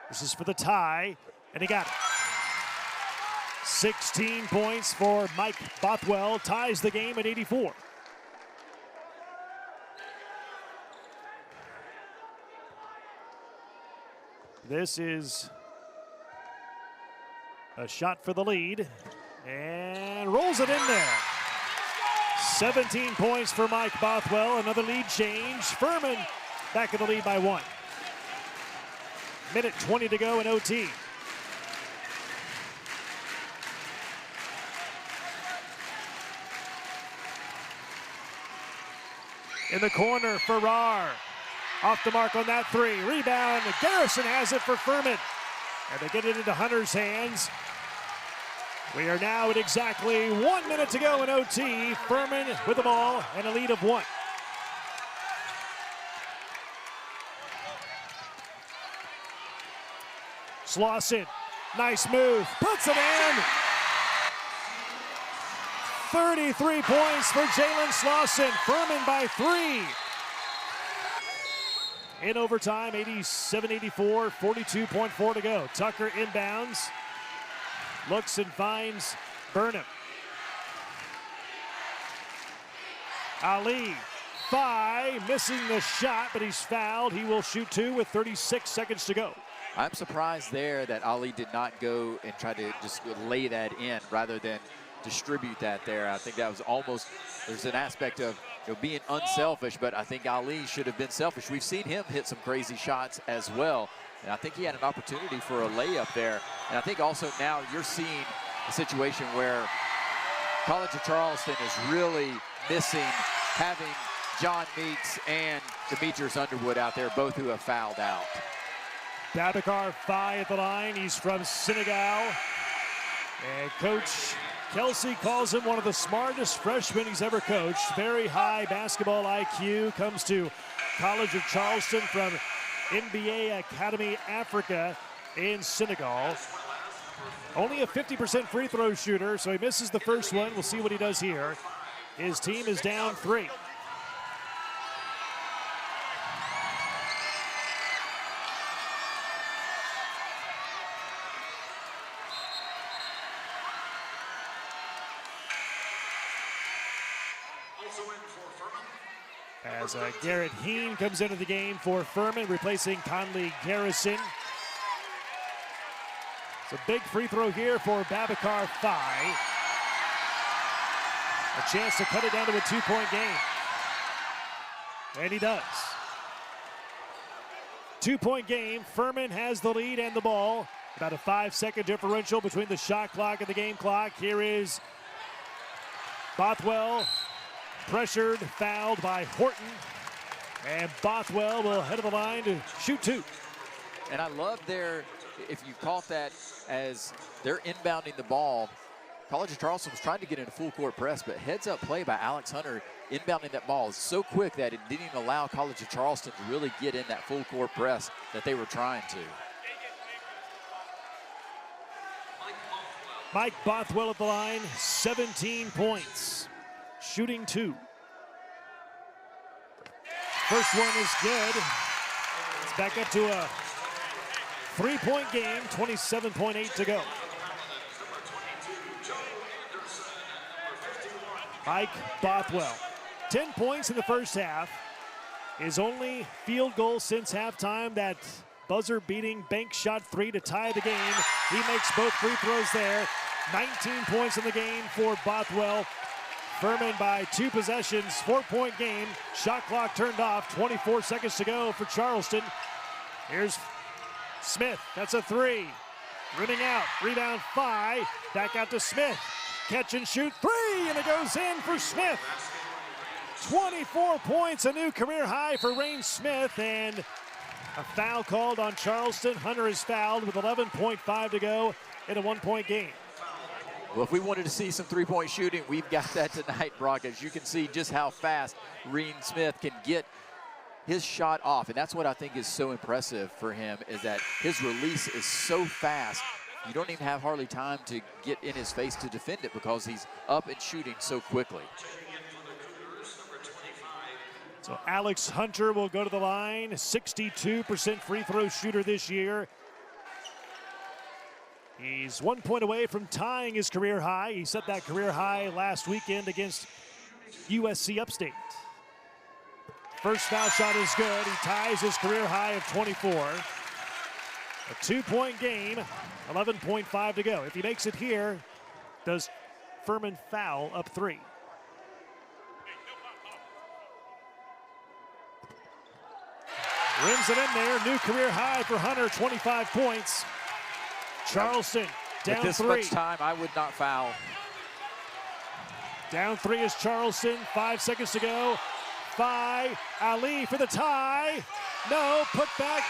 This is for the tie, and he got it. 16 points for Mike Bothwell, ties the game at 84. This is a shot for the lead, and rolls it in there. 17 points for Mike Bothwell, another lead change. Furman back in the lead by 1. Minute 20 to go in OT. In the corner, Farrar. Off the mark on that 3. Rebound, Garrison has it for Furman. And they get it into Hunter's hands. We are now at exactly 1 minute to go in OT. Furman with the ball and a lead of 1. Slauson, nice move, puts it in. 33 points for Jalen Slauson. Furman by 3. In overtime, 87-84, 42.4 to go. Tucker inbounds, looks and finds Burnham. Ali, 5, missing the shot, but he's fouled. He will shoot 2 with 36 seconds to go. I'm surprised there that Ali did not go and try to just lay that in rather than distribute that there. I think that was almost, there's an aspect of being unselfish, but I think Ali should have been selfish. We've seen him hit some crazy shots as well, and I think he had an opportunity for a layup there. And I think also now you're seeing a situation where College of Charleston is really missing having John Meeks and Demetrius Underwood out there, both who have fouled out. Babacar Faye at the line. He's from Senegal. And Coach Kelsey calls him one of the smartest freshmen he's ever coached. Very high basketball IQ. Comes to College of Charleston from NBA Academy Africa in Senegal. Only a 50% free throw shooter, so he misses the first one. We'll see what he does here. His team is down 3. As Garrett Heen comes into the game for Furman, replacing Conley Garrison. It's a big free throw here for Babacar Faye. A chance to cut it down to a 2-point game. And he does. 2-point game. Furman has the lead and the ball. About a 5-second differential between the shot clock and the game clock. Here is Bothwell. Pressured, fouled by Horton. And Bothwell will head of the line to shoot 2. And I love their, if you caught that as they're inbounding the ball, College of Charleston was trying to get in a full court press, but heads up play by Alex Hunter inbounding that ball is so quick that it didn't even allow College of Charleston to really get in that full court press that they were trying to. Mike Bothwell at the line, 17 points, shooting 2. First one is good. It's back up to a 3-point game, 27.8 to go. Mike Bothwell, 10 points in the first half. His only field goal since halftime, that buzzer-beating bank shot 3 to tie the game. He makes both free throws there. 19 points in the game for Bothwell. Furman by 2 possessions, 4-point game. Shot clock turned off, 24 seconds to go for Charleston. Here's Smith, that's a 3. Rimming out, rebound 5, back out to Smith. Catch and shoot 3, and it goes in for Smith. 24 points, a new career high for Rain Smith, and a foul called on Charleston. Hunter is fouled with 11.5 to go in a 1-point game. Well, if we wanted to see some three-point shooting, we've got that tonight, Brock. As you can see just how fast Rain Smith can get his shot off. And that's what I think is so impressive for him, is that his release is so fast. You don't even have hardly time to get in his face to defend it because he's up and shooting so quickly. So Alex Hunter will go to the line, 62% free throw shooter this year. He's 1 point away from tying his career high. He set that career high last weekend against USC Upstate. First foul shot is good. He ties his career high of 24. A 2-point game, 11.5 to go. If he makes it here, does Furman foul up 3? Rims it in there, new career high for Hunter, 25 points. Charleston down 3. With this much time, I would not foul. Down 3 is Charleston, 5 seconds to go. Ali for the tie. No, put back.